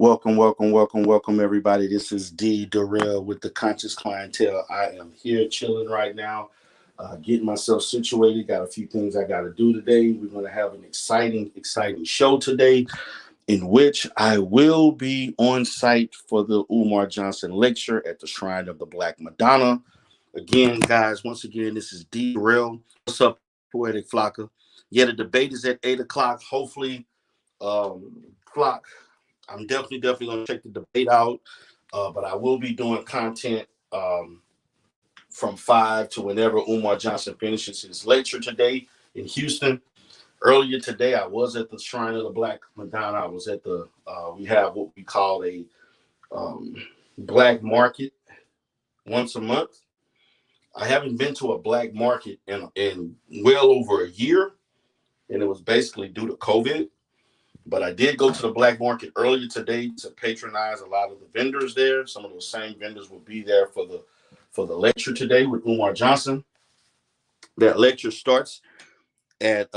Welcome, everybody. This is Derell with the Conscious Clientele. I am here chilling right now, getting myself situated. Got a few things I got to do today. We're going to have an exciting show today in which I will be on site for the Umar Johnson lecture at the Shrine of the Black Madonna. Again, guys, once again, this is Derell. What's up, Poetic Flocka? Yeah, the debate is at 8 o'clock. Hopefully, Flock, I'm definitely going to check the debate out, but I will be doing content from 5 to whenever Umar Johnson finishes his lecture today in Houston. Earlier today, I was at the Shrine of the Black Madonna. I was at the, we have what we call a black market once a month. I haven't been to a black market in well over a year, and it was basically due to COVID. But I did go to the black market earlier today to patronize a lot of the vendors there. Some of those same vendors will be there for the lecture today with Umar Johnson. That lecture starts at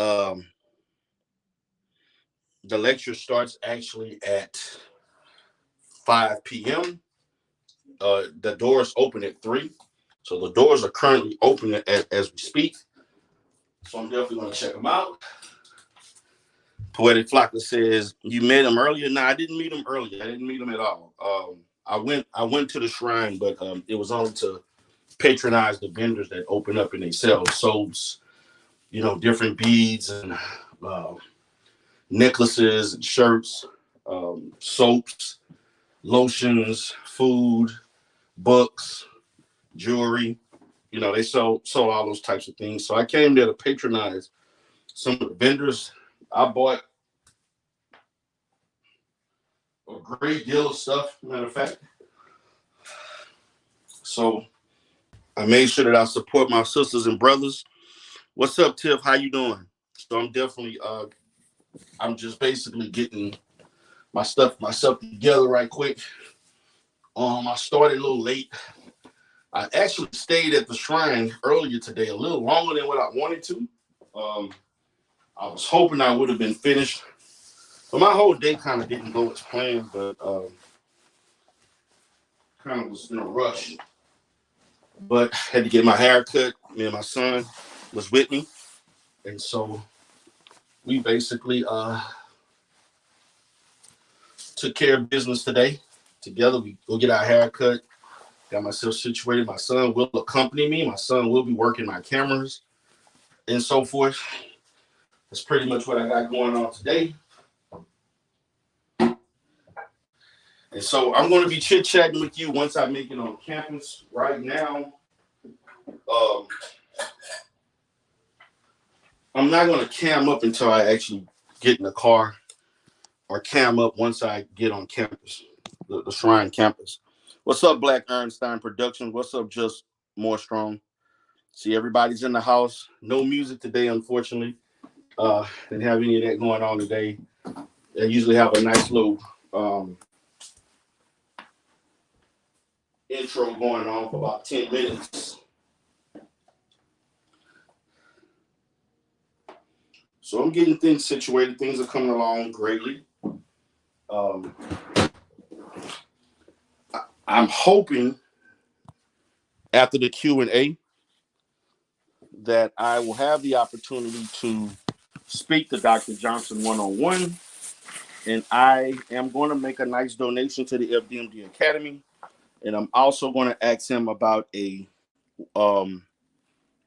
actually at 5 p.m. The doors open at 3. So the doors are currently open as we speak. So I'm definitely going to check them out. Poetic Flocka says, you met him earlier? No, I didn't meet him earlier. I didn't meet him at all. I went to the shrine, but it was only to patronize the vendors that open up and they sell soaps, different beads and necklaces and shirts, soaps, lotions, food, books, jewelry. They sell all those types of things. So I came there to patronize some of the vendors. I bought a great deal of stuff, matter of fact. So I made sure that I support my sisters and brothers. What's up, Tiff? How you doing? So I'm definitely, I'm just basically getting myself together right quick. I started a little late. I actually stayed at the shrine earlier today, a little longer than what I wanted to. I was hoping I would have been finished, but my whole day kind of didn't go as planned, but kind of was in a rush. But had to get my hair cut. Me and my son was with me, and so we basically took care of business today. Together, we go get our hair cut. Got myself situated. My son will accompany me. My son will be working my cameras and so forth. That's pretty much what I got going on today. And so I'm going to be chit-chatting with you once I make it on campus. Right now, I'm not going to cam up until I actually get in the car, or cam up once I get on campus, the Shrine campus. What's up, Black Einstein Productions? What's up, Just More Strong? See, everybody's in the house. No music today, unfortunately. Didn't have any of that going on today. I usually have a nice little intro going on for about 10 minutes. So I'm getting things situated. Things are coming along greatly. I'm hoping after the Q&A that I will have the opportunity to speak to Dr. Johnson one-on-one, and I am going to make a nice donation to the FDMD Academy, and I'm also going to ask him about a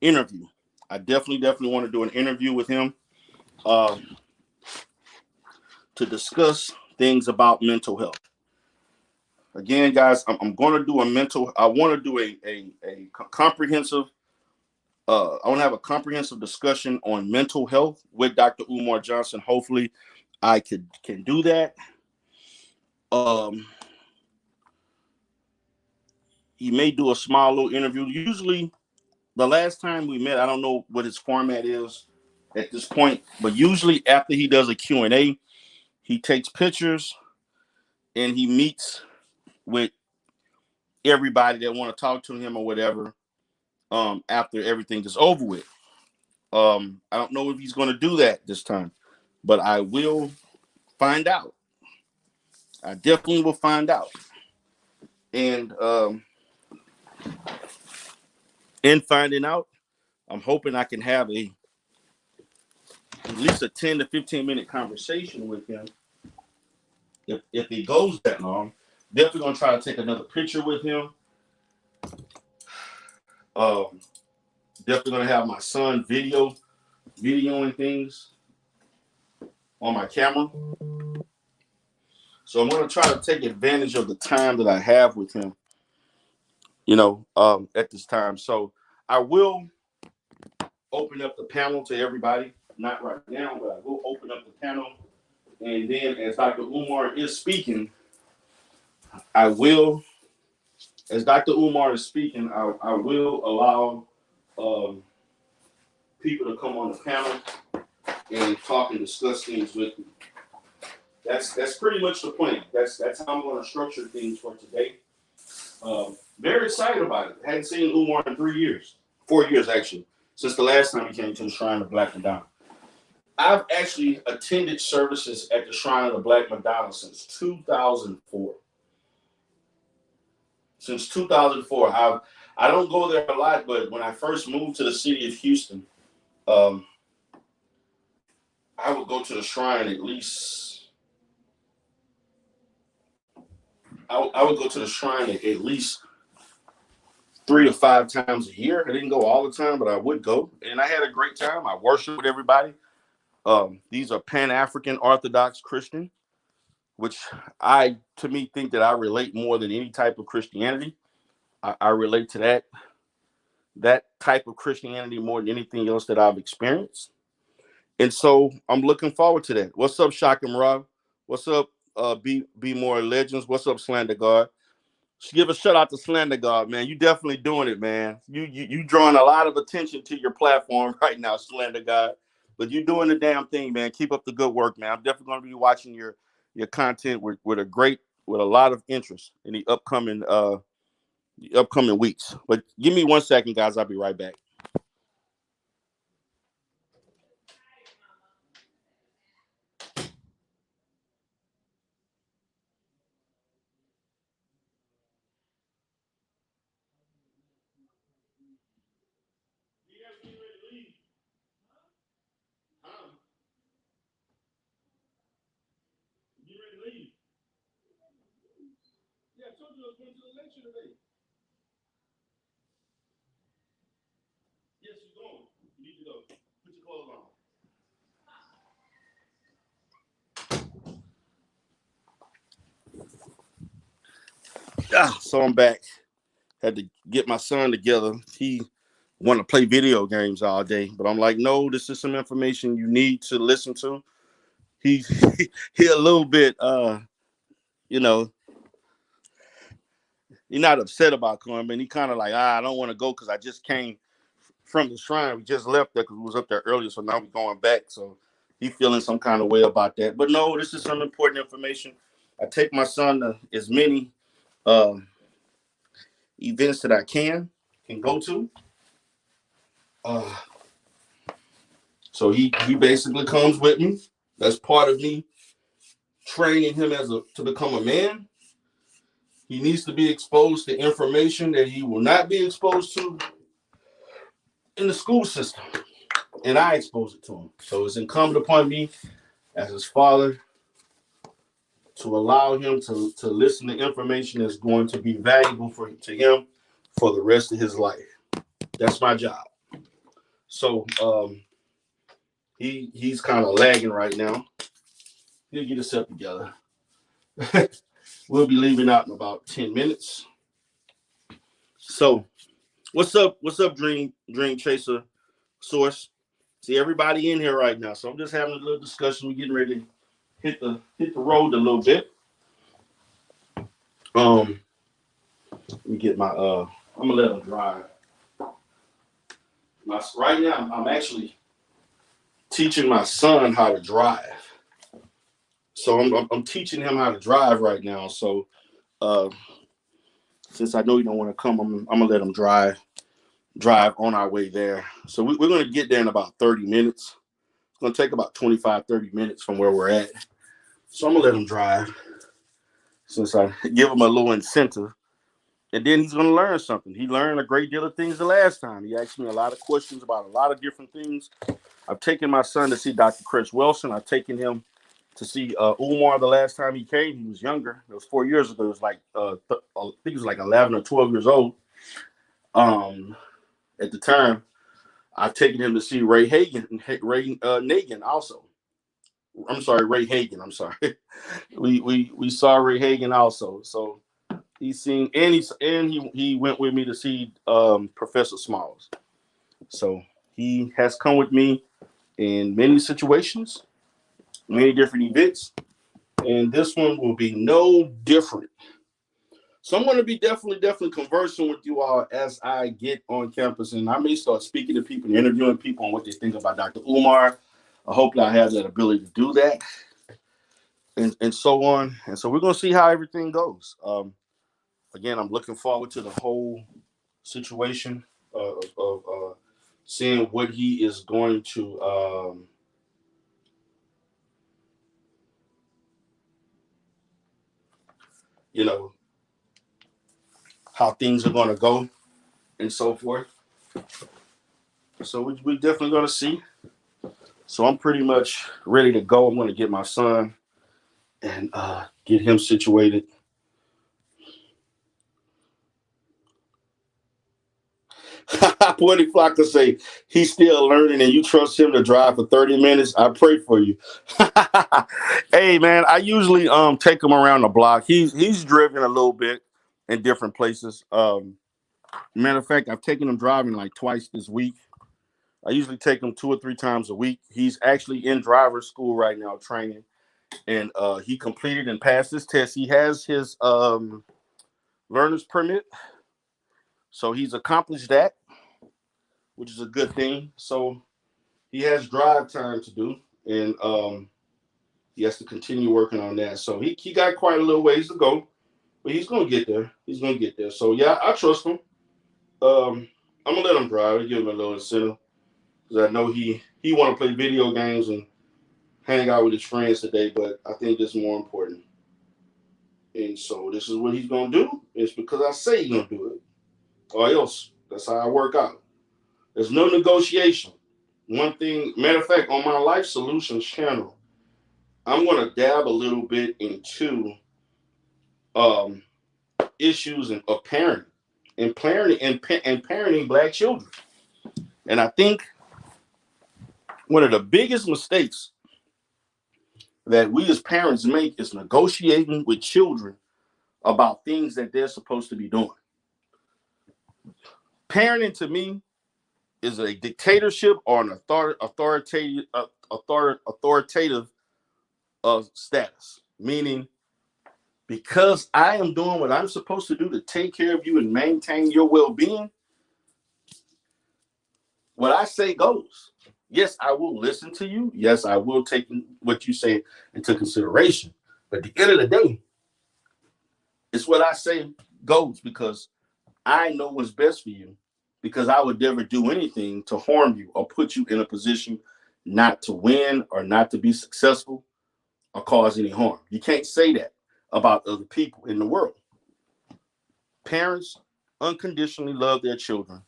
interview. I definitely want to do an interview with him to discuss things about mental health. Again, guys, I'm going to do I want to do a comprehensive, I want to have a comprehensive discussion on mental health with Dr. Umar Johnson. Hopefully I can do that. He may do a small little interview. Usually the last time we met, I don't know what his format is at this point, but usually after he does a Q&A, he takes pictures and he meets with everybody that want to talk to him or whatever after everything is over with. I don't know if he's going to do that this time, but I will find out. I definitely will find out. And in finding out, I'm hoping I can have at least a 10 to 15-minute conversation with him. If it goes that long, definitely gonna try to take another picture with him. Um, Definitely gonna have my son videoing things on my camera. So I'm gonna try to take advantage of the time that I have with him, at this time. So I will open up the panel to everybody. Not right now, but I will open up the panel. And then as Dr. Umar is speaking, I will, as Dr. Umar is speaking, I will allow people to come on the panel and talk and discuss things with me. That's pretty much the plan. That's how I'm going to structure things for today. Very excited about it. Hadn't seen Umar in 3 years, 4 years actually, since the last time he came to the Shrine of Black Madonna. I've actually attended services at the Shrine of the Black Madonna since 2004. Since 2004, I don't go there a lot, but when I first moved to the city of Houston, I would go to the shrine at least. I would go to the shrine at least 3 to 5 times a year. I didn't go all the time, but I would go, and I had a great time. I worshiped with everybody. These are Pan African Orthodox Christian, which to me think that I relate more than any type of Christianity. I relate to that type of Christianity more than anything else that I've experienced. And so I'm looking forward to that. What's up, Shakim Rob? What's up, Be More Legends? What's up, Slander God? Give a shout out to Slander God, man. You definitely doing it, man. You drawing a lot of attention to your platform right now, Slander God. But you doing the damn thing, man. Keep up the good work, man. I'm definitely going to be watching your content with a lot of interest in the upcoming weeks. But give me 1 second, guys. I'll be right back. Yeah, I told you I was going to the lecture today. Yes, you're going. You need to go. Put your clothes on. So I'm back. Had to get my son together. He want to play video games all day, but I'm like, no, this is some information you need to listen to. He he a little bit, he's not upset about coming, but he kind of like, I don't want to go because I just came from the shrine. We just left there because we was up there earlier, so now we're going back. So he feeling some kind of way about that. But no, this is some important information. I take my son to as many events that I can go to. So he basically comes with me. That's part of me training him to become a man. He needs to be exposed to information that he will not be exposed to in the school system, and I expose it to him. So it's incumbent upon me as his father to allow him to listen to information that's going to be valuable to him for the rest of his life. That's my job. So he's kind of lagging right now. He'll get himself together. We'll be leaving out in about 10 minutes. So what's up, Dream Chaser Source? See everybody in here right now. So I'm just having a little discussion. We're getting ready to hit the road a little bit. Let me get my I'm gonna let him drive. Right now I'm actually teaching my son how to drive. So I'm teaching him how to drive right now. So since I know he don't want to come, I'm gonna let him drive on our way there. So we're gonna get there in about 30 minutes. It's gonna take about 25, 30 minutes from where we're at. So I'm gonna let him drive. since I give him a little incentive. And then he's going to learn something. He learned a great deal of things the last time. He asked me a lot of questions about a lot of different things. I've taken my son to see Dr. Chris Wilson. I've taken him to see Umar the last time he came. He was younger. It was 4 years ago. It was like I think he was like 11 or 12 years old. At the time, I've taken him to see Ray Nagin also. I'm sorry, Ray Hagan. I'm sorry. we saw Ray Hagan also. So he's seen he went with me to see Professor Smalls. So he has come with me in many situations, many different events, and this one will be no different. So I'm going to be definitely conversing with you all as I get on campus, and I may start speaking to people and interviewing people on what they think about Dr. Umar. Hopefully I have that ability to do that, and so on. And so we're going to see how everything goes. Again, I'm looking forward to the whole situation of seeing what he is going to you know, how things are going to go and so forth. So we definitely going to see. So I'm pretty much ready to go. I'm going to get my son and get him situated. What did Flocka say? He's still learning and you trust him to drive for 30 minutes? I pray for you. Hey, man, I usually take him around the block. He's driven a little bit in different places. Matter of fact, I've taken him driving like twice this week. I usually take him 2 or 3 times a week. He's actually in driver's school right now training, and he completed and passed his test. He has his learner's permit, so he's accomplished that, which is a good thing. So he has drive time to do, and he has to continue working on that. So he got quite a little ways to go, but he's gonna get there. He's gonna get there. So yeah, I trust him. I'm gonna let him drive. I give him a little incentive because I know he want to play video games and hang out with his friends today. But I think this is more important. And so this is what he's gonna do. It's because I say he's gonna do it, or else that's how I work out. There's no negotiation. One thing, matter of fact, on my Life Solutions channel, I'm gonna dab a little bit into um, issues of parenting and parenting black children. And I think one of the biggest mistakes that we as parents make is negotiating with children about things that they're supposed to be doing. Parenting to me is a dictatorship or an authoritative status, meaning because I am doing what I'm supposed to do to take care of you and maintain your well-being, what I say goes. Yes, I will listen to you. Yes, I will take what you say into consideration. But at the end of the day, it's what I say goes because I know what's best for you, because I would never do anything to harm you or put you in a position not to win or not to be successful or cause any harm. You can't say that about other people in the world. Parents unconditionally love their children,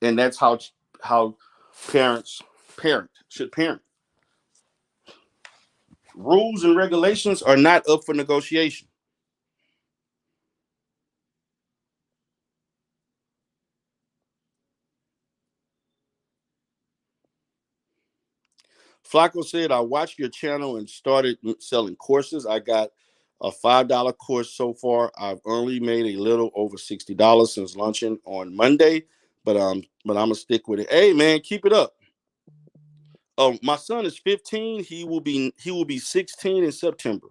and that's how parents should parent. Rules and regulations are not up for negotiation. Flacco said, I watched your channel and started selling courses. I got a $5 course so far. I've only made a little over $60 since launching on Monday, but I'm gonna stick with it. Hey man, keep it up. My son is 15. He will be 16 in September.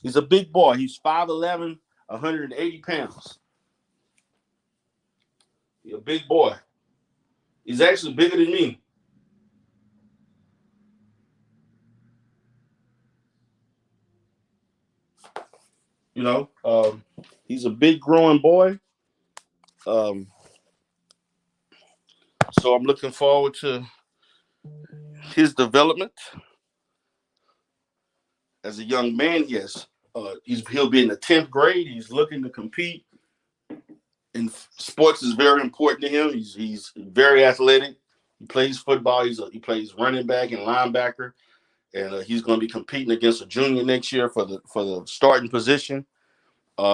He's a big boy. He's 5'11", 180 pounds. He's a big boy. He's actually bigger than me. You know, he's a big growing boy. Um, so I'm looking forward to his development as a young man, yes, he'll be in the 10th grade. He's looking to compete, and sports is very important to him. He's very athletic. He plays football. He plays running back and linebacker, and he's going to be competing against a junior next year for the starting position.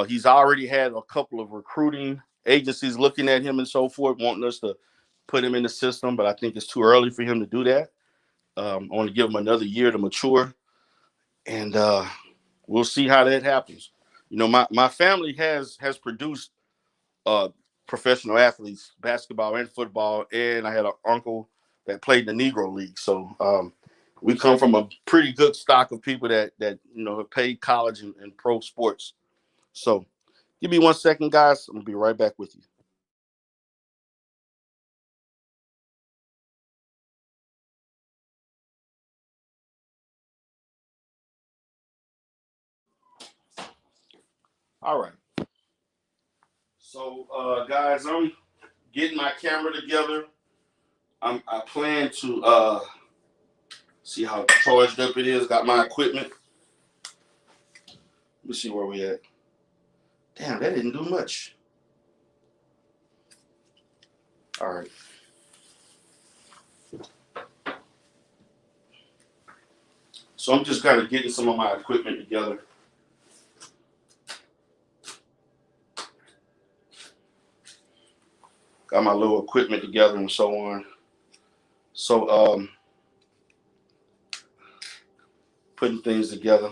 He's already had a couple of recruiting agencies looking at him and so forth, wanting us to put him in the system, but I think it's too early for him to do that. I want to give him another year to mature, and we'll see how that happens. You know, my family has produced uh, professional athletes, basketball and football, and I had an uncle that played in the Negro League. So we come from a pretty good stock of people that have played college and pro sports. So give me 1 second, guys. I'm gonna be right back with you. All right. So guys, I'm getting my camera together. I plan to see how charged up it is. Got my equipment. Let me see where we at. Damn, that didn't do much. All right. So I'm just kind of getting some of my equipment together. Got my little equipment together and so on. So putting things together.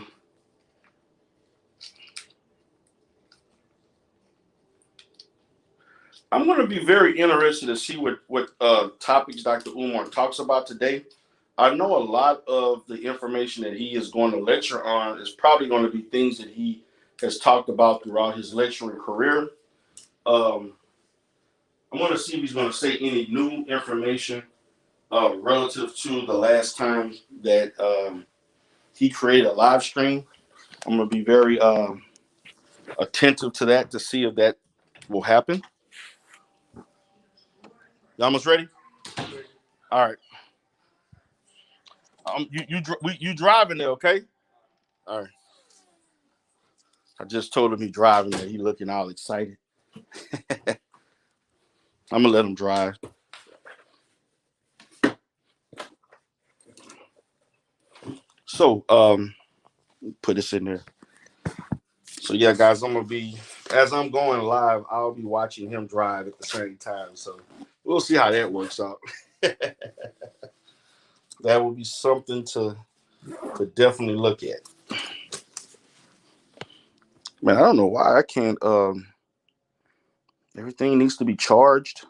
I'm going to be very interested to see what topics Dr. Umar talks about today. I know a lot of the information that he is going to lecture on is probably going to be things that he has talked about throughout his lecturing career. Um, I'm going to see if he's going to say any new information relative to the last time that he created a live stream. I'm going to be very attentive to that to see if that will happen. You almost ready? All right. You driving there, okay? All right. I just told him he driving there. He looking all excited. I'm gonna let him drive. So put this in there. So yeah, guys, I'm gonna be as I'm going live. I'll be watching him drive at the same time. So we'll see how that works out. That will be something to definitely look at. Man, I don't know why I can't. Everything needs to be charged.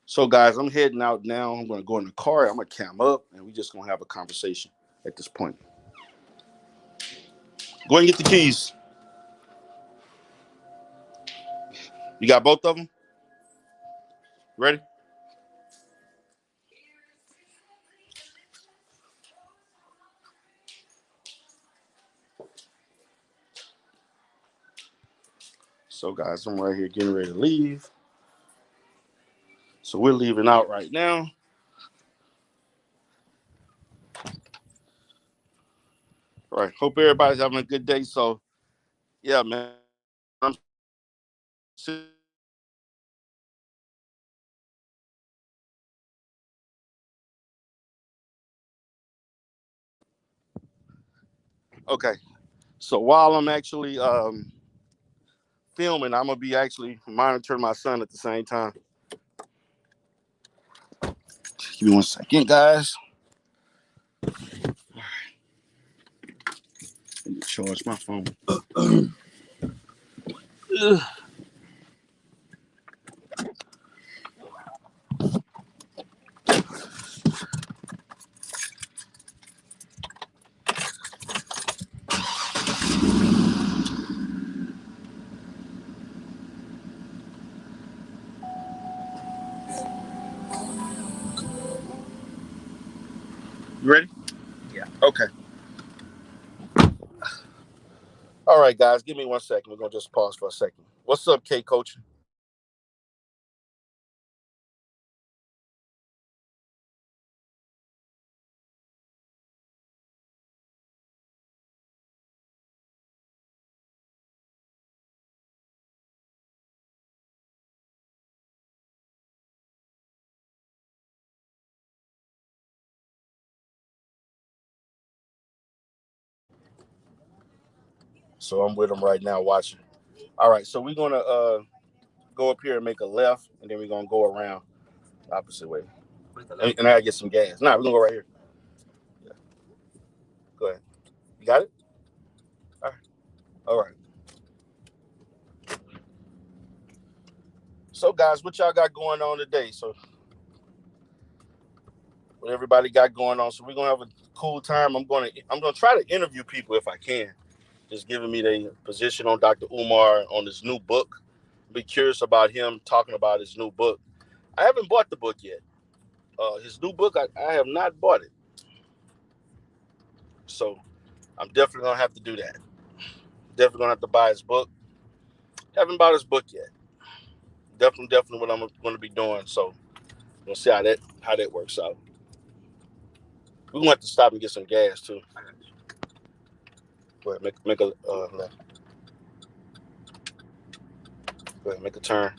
So, guys, I'm heading out now. I'm going to go in the car. I'm going to cam up, and we're just going to have a conversation at this point. Go ahead and get the keys. You got both of them? Ready? So, guys, I'm right here getting ready to leave. So, we're leaving out right now. All right. Hope everybody's having a good day. So, yeah, man. I'm okay. So, while I'm actually filming, I'm going to be actually monitoring my son at the same time. Give me 1 second, guys. Let me charge my phone. You ready? Yeah. Okay. All right, guys. Give me 1 second. We're going to just pause for a second. What's up, K Coach? So I'm with him right now watching. All right, so we're gonna go up here and make a left, and then we're gonna go around the opposite way. And I gotta get some gas. Nah, we're gonna go right here. Yeah. Go ahead. You got it? All right. All right. So guys, what y'all got going on today? So what everybody got going on. So we're gonna have a cool time. I'm gonna try to interview people if I can. Just giving me the position on Dr. Umar on his new book. Be curious about him talking about his new book. I haven't bought the book yet. His new book, I have not bought it. So I'm definitely gonna have to do that. Definitely gonna have to buy his book. Haven't bought his book yet. Definitely what I'm gonna be doing. So we'll see how that works out. We're gonna have to stop and get some gas too. Go ahead, make a left. Go ahead, make a turn.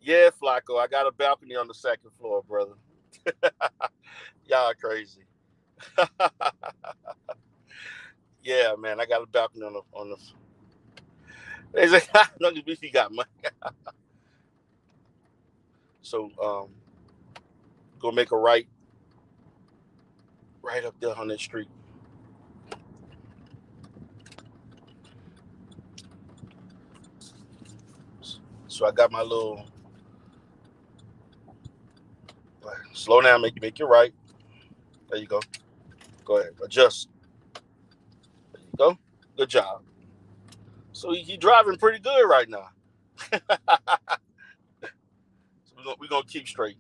Yeah, Flacco, I got a balcony on the second floor, brother. Y'all crazy. Yeah, man, I got a balcony on the. They say, "No, he got money." So, go make a right up there on that street. So I got my little. Slow down, make your right. There you go. Go ahead, adjust. There you go. Good job. So he driving pretty good right now. So we're gonna keep straight.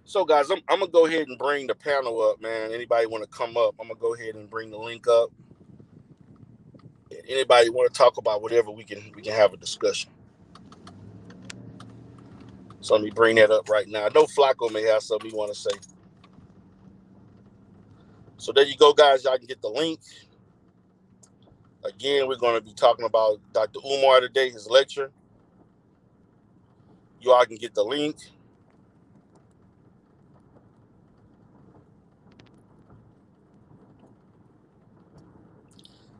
So guys, I'm gonna go ahead and bring the panel up, man. Anybody want to come up? I'm gonna go ahead and bring the link up. Anybody want to talk about whatever, we can have a discussion. So let me bring that up right now. I know Flacco may have something he want to say. So there you go, guys. Y'all can get the link. Again, we're going to be talking about Dr. Umar today, his lecture. You all can get the link.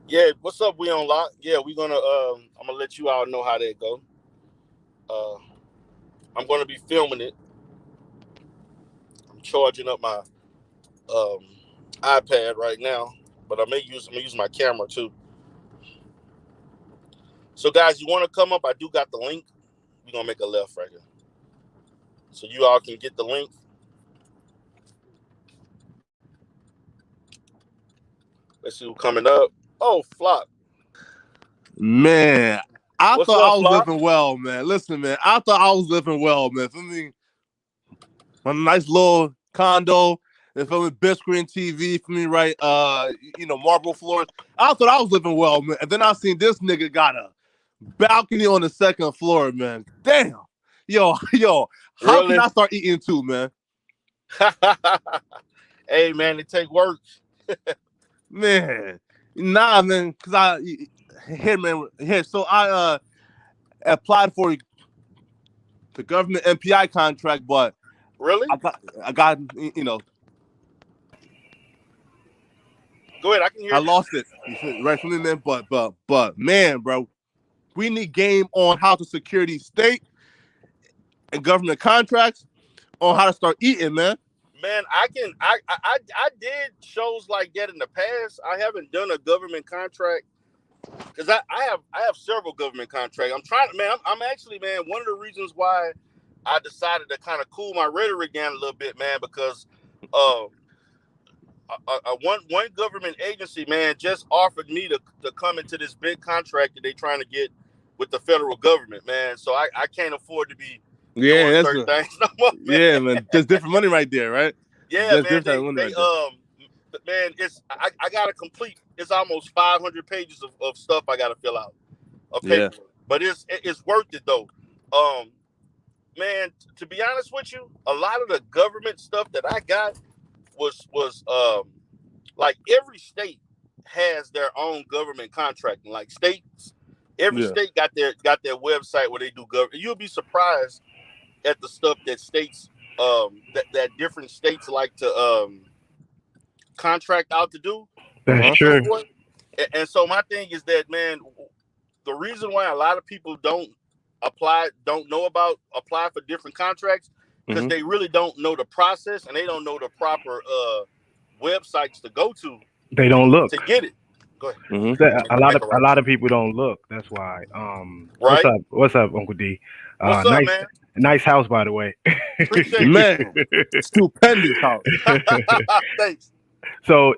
Yeah, what's up? We on lock. Yeah, we're gonna. I'm gonna let you all know how that go. I'm gonna be filming it. I'm charging up my iPad right now, but I'm gonna use my camera too. So guys, you want to come up? I do got the link. We're gonna make a left right here, so you all can get the link. Let's see who's coming up. Oh, Flop. Man, I What's thought up, I was Flop? living well, man. Listen, man, I thought I was living well, man. For me, my nice little condo, and for me, big screen TV, for me, right? Marble floors. I thought I was living well, man. And then I seen this nigga got a balcony on the second floor, man. Damn. Yo, how can Really? I start eating too, man? Hey, man, it take work. Man. Nah, man, cause so I applied for the government MPI contract, but Really? I got Go ahead. I can hear I you. lost it. Right from me, man. But man, bro, we need game on how to secure these state and government contracts on how to start eating, man. Man, I did shows like that in the past. I haven't done a government contract because I have several government contracts. I'm trying, man. I'm actually, man. One of the reasons why I decided to kind of cool my rhetoric down a little bit, man, because uh, one government agency, man, just offered me to come into this big contract that they're trying to get with the federal government, man. So I can't afford to be doing Yeah, certain things no more, man. yeah, man. There's different money right there, right? Yeah, There's man. different money right there. Man, I gotta complete. It's almost 500 pages of stuff I gotta fill out, of Yeah, paper. But it's worth it though. Man, to be honest with you, a lot of the government stuff that I got was like every state has their own government contracting. Like states, every yeah, state got their website where they do government. You'll be surprised at the stuff that states that different states like to contract out to do That's and so true. forth. And so my thing is that, man, the reason why a lot of people don't know about apply for different contracts, because they really don't know the process and they don't know the proper websites to go to They don't look. get it. Go ahead. A lot of people don't look. That's why. Right? What's up, Uncle D? What's up, man? Nice house, by the way. Appreciate it. Man, stupendous house. Thanks. So,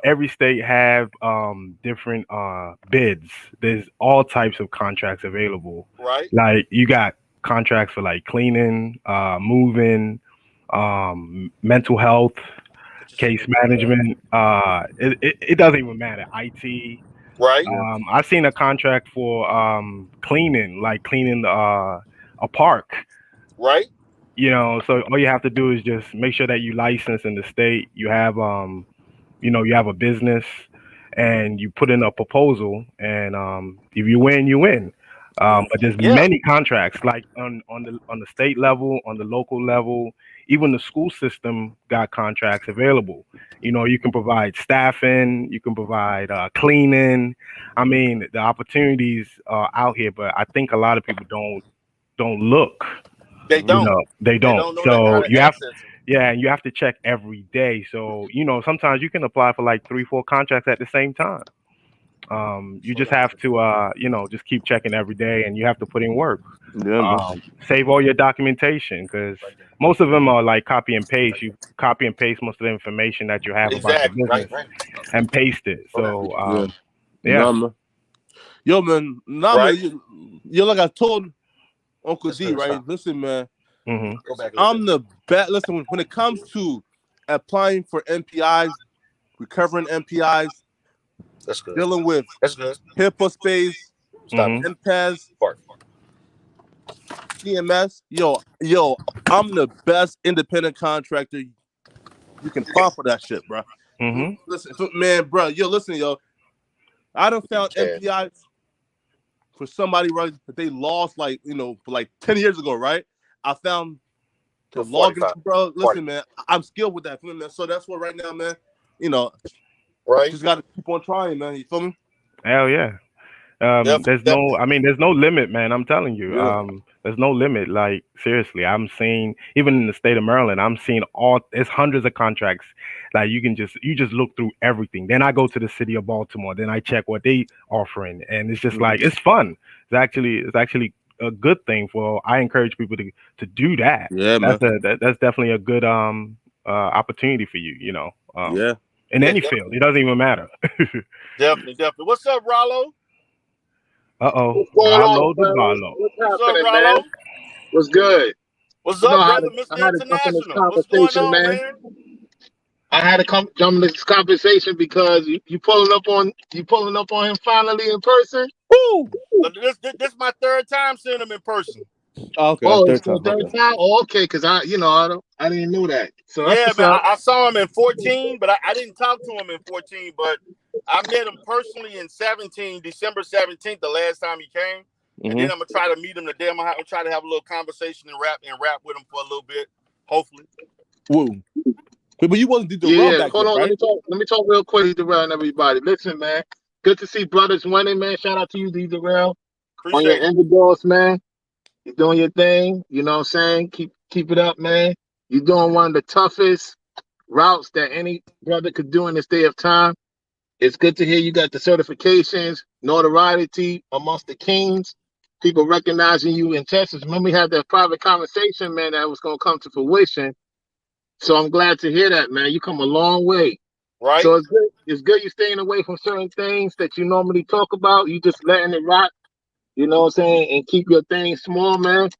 every state have different bids. There's all types of contracts available. Right. Like you got contracts for like cleaning, moving, mental health, case management. It doesn't even matter. IT. Right. I've seen a contract for cleaning, like cleaning a park. Right. So all you have to do is just make sure that you license in the state. You have you have a business, and you put in a proposal, and if you win, you win. But there's many contracts, like on the state level, on the local level, even the school system got contracts available. You can provide staffing, you can provide cleaning. I mean, the opportunities are out here, but I think a lot of people don't look. They don't. They don't. know So you have. access it. Yeah, and you have to check every day. So, sometimes you can apply for like 3-4 contracts at the same time. You just have to, just keep checking every day, and you have to put in work. Yeah, Save all your documentation, because most of them are like copy and paste. You copy and paste most of the information that you have about the business and paste it. So, man. Yo, man. Right. Man, you're like I told Uncle D, right? Listen, man. I'm the best. Listen, when it comes to applying for MPIs, recovering MPIs, that's good. Dealing with HIPAA space, MPES, CMS, yo, I'm the best independent contractor you can find for that shit, bro. Listen, man, bro, listen, I done found MPIs for somebody, right, that they lost like 10 years ago, right? I found the login, bro. Listen, man, I'm skilled with that, man. So that's what right now, man. Right. Just gotta keep on trying, man. You feel me? Hell yeah. There's no limit, man. I'm telling you. Yeah. There's no limit. Like, seriously, I'm seeing, even in the state of Maryland, I'm seeing it's hundreds of contracts. Like, you just look through everything. Then I go to the city of Baltimore. Then I check what they offering, and it's just like, it's fun. It's actually a good thing I encourage people to do that. Yeah, man. That's definitely a good opportunity for you. Yeah. In any field, it doesn't even matter. Definitely. What's up, Rollo? Uh-oh. Rollo. What's happening, man? What's good? What's up, brother? Mr. International. What's going on, man? I had to jump in this conversation because you pulling up on him finally in person. Woo! This my third time seeing him in person. Okay. Oh, it's the third time. Oh, okay, because I didn't know that. So yeah, man, I saw him in 14, but I didn't talk to him in 14. But I met him personally in 17, December 17th, the last time he came. And then I'm gonna try to meet him today. I'm gonna try to have a little conversation and rap with him for a little bit, hopefully. Woo. But you wasn't Derell back hold then, on, right? let me talk real quick, Derell and everybody. Listen, man, good to see brothers winning, man. Shout out to you, Derell. On your underdogs, man. You're doing your thing. You know what I'm saying? Keep it up, man. You're doing one of the toughest routes that any brother could do in this day of time. It's good to hear you got the certifications, notoriety amongst the kings, people recognizing you in Texas. Remember, we had that private conversation, man, that was going to come to fruition. So I'm glad to hear that, man. You come a long way. Right. So it's good you're staying away from certain things that you normally talk about. You just letting it rock, you know what I'm saying? And keep your thing small, man.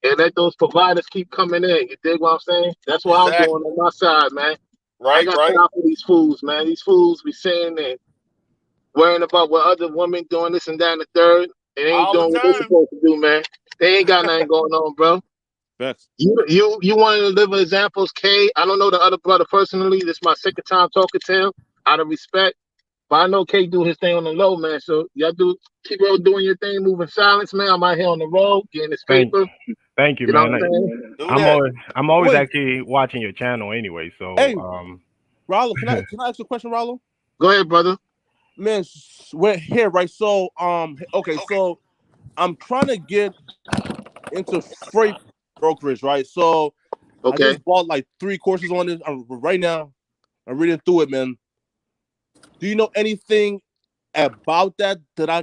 And let those providers keep coming in. You dig what I'm saying? That's what I'm doing on my side, man. I got time for these fools, man. These fools be saying and worrying about what other women doing this and that and the third. And they ain't doing what they're supposed to do, man. They ain't got nothing going on, bro. Facts. You want to live examples, K. I don't know the other brother personally. This is my second time talking to him. Out of respect, But I know K do his thing on the low, man. So y'all keep on doing your thing, moving silence, man. I'm out here on the road getting this paper. Thank you, You know man. what I'm saying? I'm always Wait. actually watching your channel anyway. So, Hey, Rollo, can I ask you a question, Rollo? Go ahead, brother. Man, we're here, right? So, okay, so I'm trying to get into freight brokerage, right? So I Okay. just bought like 3 courses on this. Right now, I'm reading through it, man. Do you know anything about that I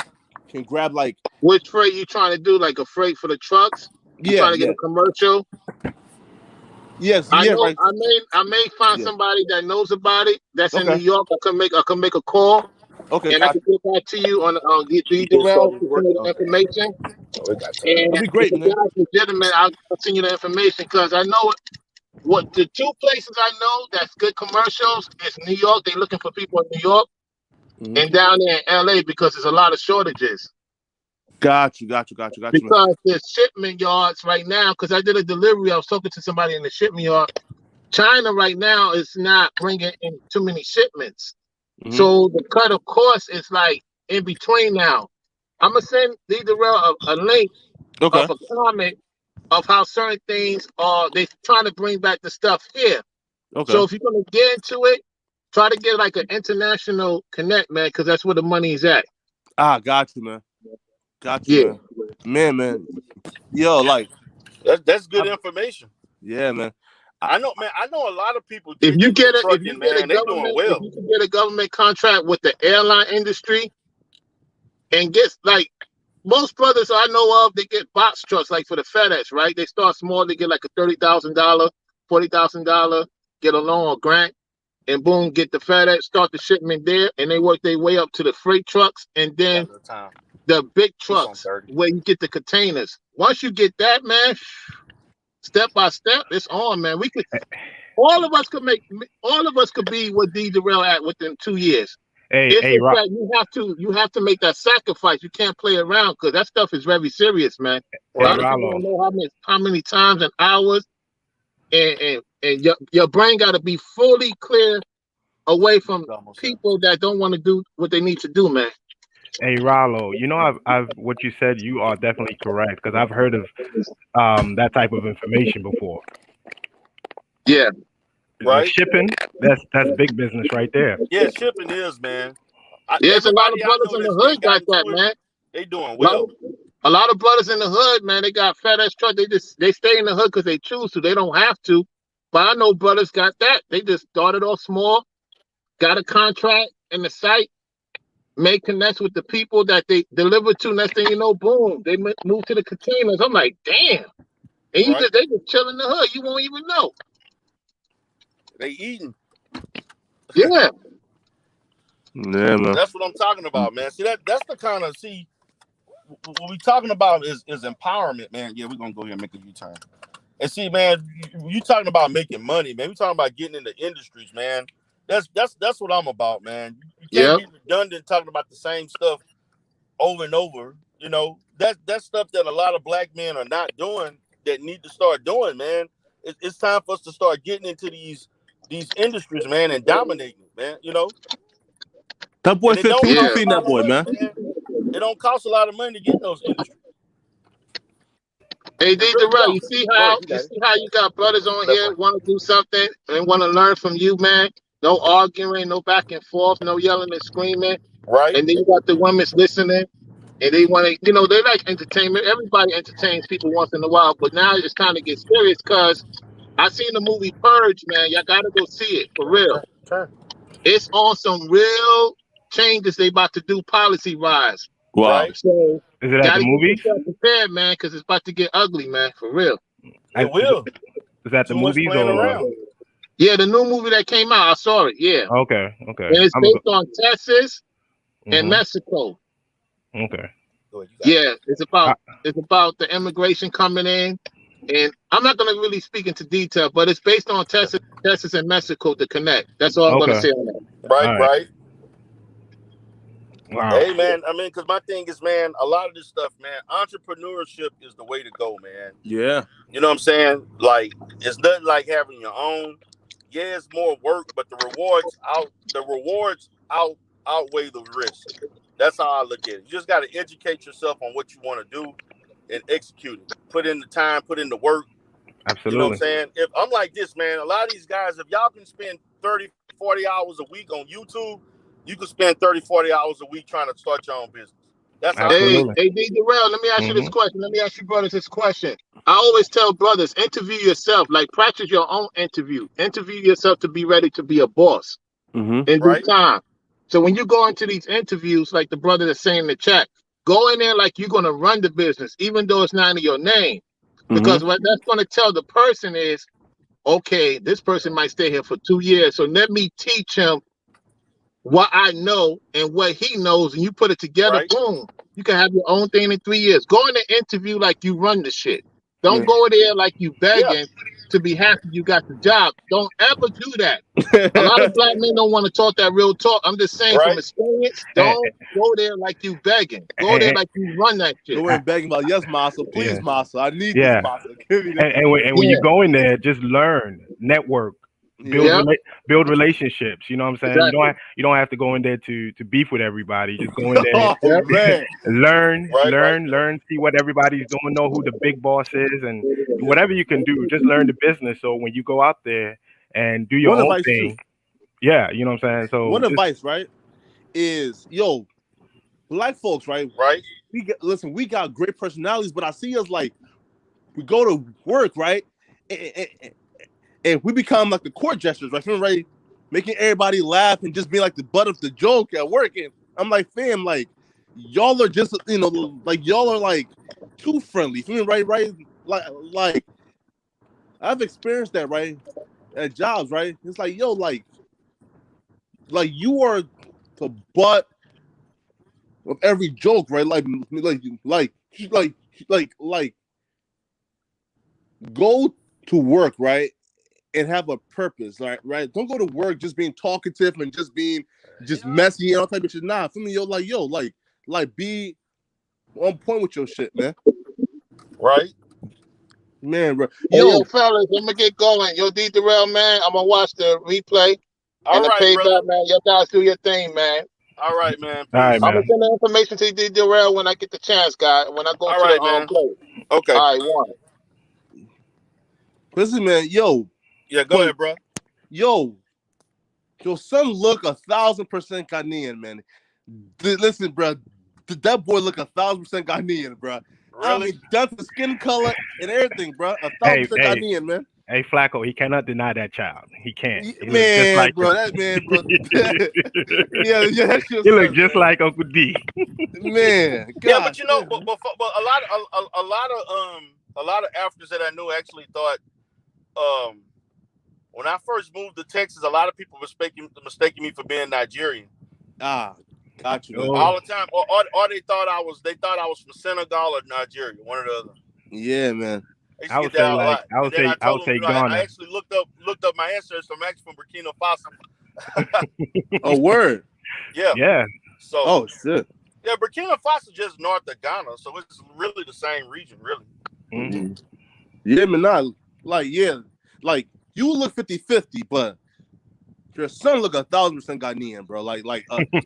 can grab? Like, Which freight you trying to do? Like a freight for the trucks? You trying to get a commercial? Yes, I know. right. I may find somebody that knows about it. That's in New York. I can make a call. Okay, And I can get back to you on the Derell to send you the information. And that'd be great, if man. the guy's legitimate, I'll send you the information because I know what the 2 places I know that's good commercials is New York. They're looking for people in New York and down there in LA because there's a lot of shortages. Got you, man. Because there's shipment yards right now. Because I did a delivery, I was talking to somebody in the shipment yard. China right now is not bringing in too many shipments. So the cut, of course, is like in between now. I'm gonna send Lee Derell a link of a comment of how certain things are. They trying to bring back the stuff here. So if you're gonna get into it, try to get like an international connect, man, because that's where the money is at. Got you, man. Man. Yo, like that's good information. Yeah, man. I know a lot of people. If you get a trucking, man, they doing well. If you can get a government contract with the airline industry and get like most brothers I know of, they get box trucks like for the FedEx, right? They start small, they get like a $30,000, $40,000, get a loan or grant, and boom, get the FedEx, start the shipment there, and they work their way up to the freight trucks and then the big trucks where you get the containers. Once you get that, man, step by step, it's on, man. We could, all of us could be what D Derell at within 2 years. You have to make that sacrifice. You can't play around because that stuff is very serious, man. A lot of people don't know how many times and hours, and your brain got to be fully clear away from people that don't want to do what they need to do, man. Hey, Rollo, you know, I've what you said, you are definitely correct because I've heard of that type of information before. Yeah. Right. Shipping, that's big business right there. Yeah, shipping is, man. There's a lot of brothers in the hood got that, man. They doing well. A lot of brothers in the hood, man, they got FedEx truck. They stay in the hood because they choose to. They don't have to. But I know brothers got that. They just started off small, got a contract in the site, make connects with the people that they deliver to. Next thing you know, boom, they move to the containers. I'm like, damn. And they just chill in the hood. You won't even know. They eating. Yeah. Yeah, man. That's what I'm talking about, man. See, that's the kind of what we talking about is empowerment, man. Yeah, we're gonna go here and make a U-turn. And see, man, you talking about making money, man. We talking about getting into industries, man. That's what I'm about, man. You can't be redundant talking about the same stuff over and over. You know, that's stuff that a lot of black men are not doing that need to start doing, man. It's time for us to start getting into these industries, man, and dominating it, man. You know. That boy 15, you feeding that boy, man. It don't cost a lot of money to get in those industries. Hey, D. Derell, you see how you got brothers on here want to do something and want to learn from you, man? No arguing, no back and forth, no yelling and screaming. Right. And then you got the women's listening, and they want to, they like entertainment. Everybody entertains people once in a while, but now it's time to get serious because I seen the movie Purge, man. Y'all got to go see it for real. Okay. It's on some real changes they about to do policy-wise. Wow. Right? So is it at the movies? Prepared, man, because it's about to get ugly, man, for real. It will. Is that the movies or? Yeah, the new movie that came out, I saw it. Yeah. Okay. And it's based on Texas and Mexico. Okay. Yeah, it's about the immigration coming in, and I'm not gonna really speak into detail, but it's based on Texas and Mexico to connect. That's all I'm gonna say on that. Right. Wow. Hey, man, I mean, because my thing is, man, a lot of this stuff, man, entrepreneurship is the way to go, man. Yeah. You know what I'm saying? Like, it's nothing like having your own. Yeah, it's more work, but the rewards outweigh the risk. That's how I look at it. You just got to educate yourself on what you want to do and execute it. Put in the time, put in the work. Absolutely. You know what I'm saying? If I'm like this, man, a lot of these guys, if y'all can spend 30, 40 hours a week on YouTube, you can spend 30, 40 hours a week trying to start your own business. That's how. Hey, D. Derell, let me ask you this question. Let me ask you brothers this question. I always tell brothers, interview yourself. Like, practice your own interview. Interview yourself to be ready to be a boss in due time. So when you go into these interviews, like the brother that's saying in the chat, go in there like you're going to run the business, even though it's not in your name. Because what that's going to tell the person is, okay, this person might stay here for 2 years. So let me teach him what I know and what he knows, and you put it together, boom, you can have your own thing in 3 years. Go in the interview like you run the shit. Don't go there like you begging to be happy you got the job. Don't ever do that. A lot of black men don't want to talk that real talk. I'm just saying from experience, don't go there like you begging. Go there like you run that shit. Go in begging about, yes, Massa, please, Massa, I need this, Massa. Give me this. And when you go in there, just learn, network. Build relationships. You know what I'm saying? Exactly. You don't have to go in there to beef with everybody. Just go in there, learn, see what everybody's doing, know who the big boss is, and whatever you can do, just learn the business. So when you go out there and do your own thing, you know what I'm saying. So one advice, right, is black folks, right? We got great personalities, but I see us like we go to work, right? And we become like the court jesters, right? Making everybody laugh and just being like the butt of the joke at work. And I'm like, fam, like, y'all are just, like, y'all are like too friendly. Right? Like, I've experienced that, right? At jobs, right? It's like, yo, like you are the butt of every joke, right? Like, go to work, right? And have a purpose, right? Don't go to work just being talkative and just being messy and all type of shit. Nah, for me, like be on point with your shit, man. Right? Man, bro. Yo, fellas, I'm gonna get going. Yo, D. Derell, man, I'm gonna watch the replay and the payback, brother. Man. Y'all guys do your thing, man. All right, man. All right, man. I'm gonna send the information to D. Derell when I get the chance, guy. When I go to the play. Okay. All right, one. Listen, man, yeah, go ahead, bro. Your son look 1,000% Ghanaian, man. Listen, bro, that boy look 1,000% Ghanaian, bro. Really? I mean, down to skin color and everything, bro. 1,000% Ghanaian, man. Hey, Flacco, he cannot deny that child. He can't. He man, bro, that man, bro. He look just like Uncle D. Man, God, yeah, but but a lot of Africans that I knew actually thought. When I first moved to Texas, a lot of people mistaking me for being Nigerian. Ah, got you. All the time, or they thought I was from Senegal or Nigeria, one or the other. Yeah, man. I would say Ghana. I actually looked up my ancestors. I'm actually from Burkina Faso. Oh, word. Yeah. So. Oh shit. Yeah, Burkina Faso just north of Ghana, so it's really the same region, really. Mm-hmm. Yeah, man. Like you look 50-50, but your son look 1,000% Ghanaian, bro.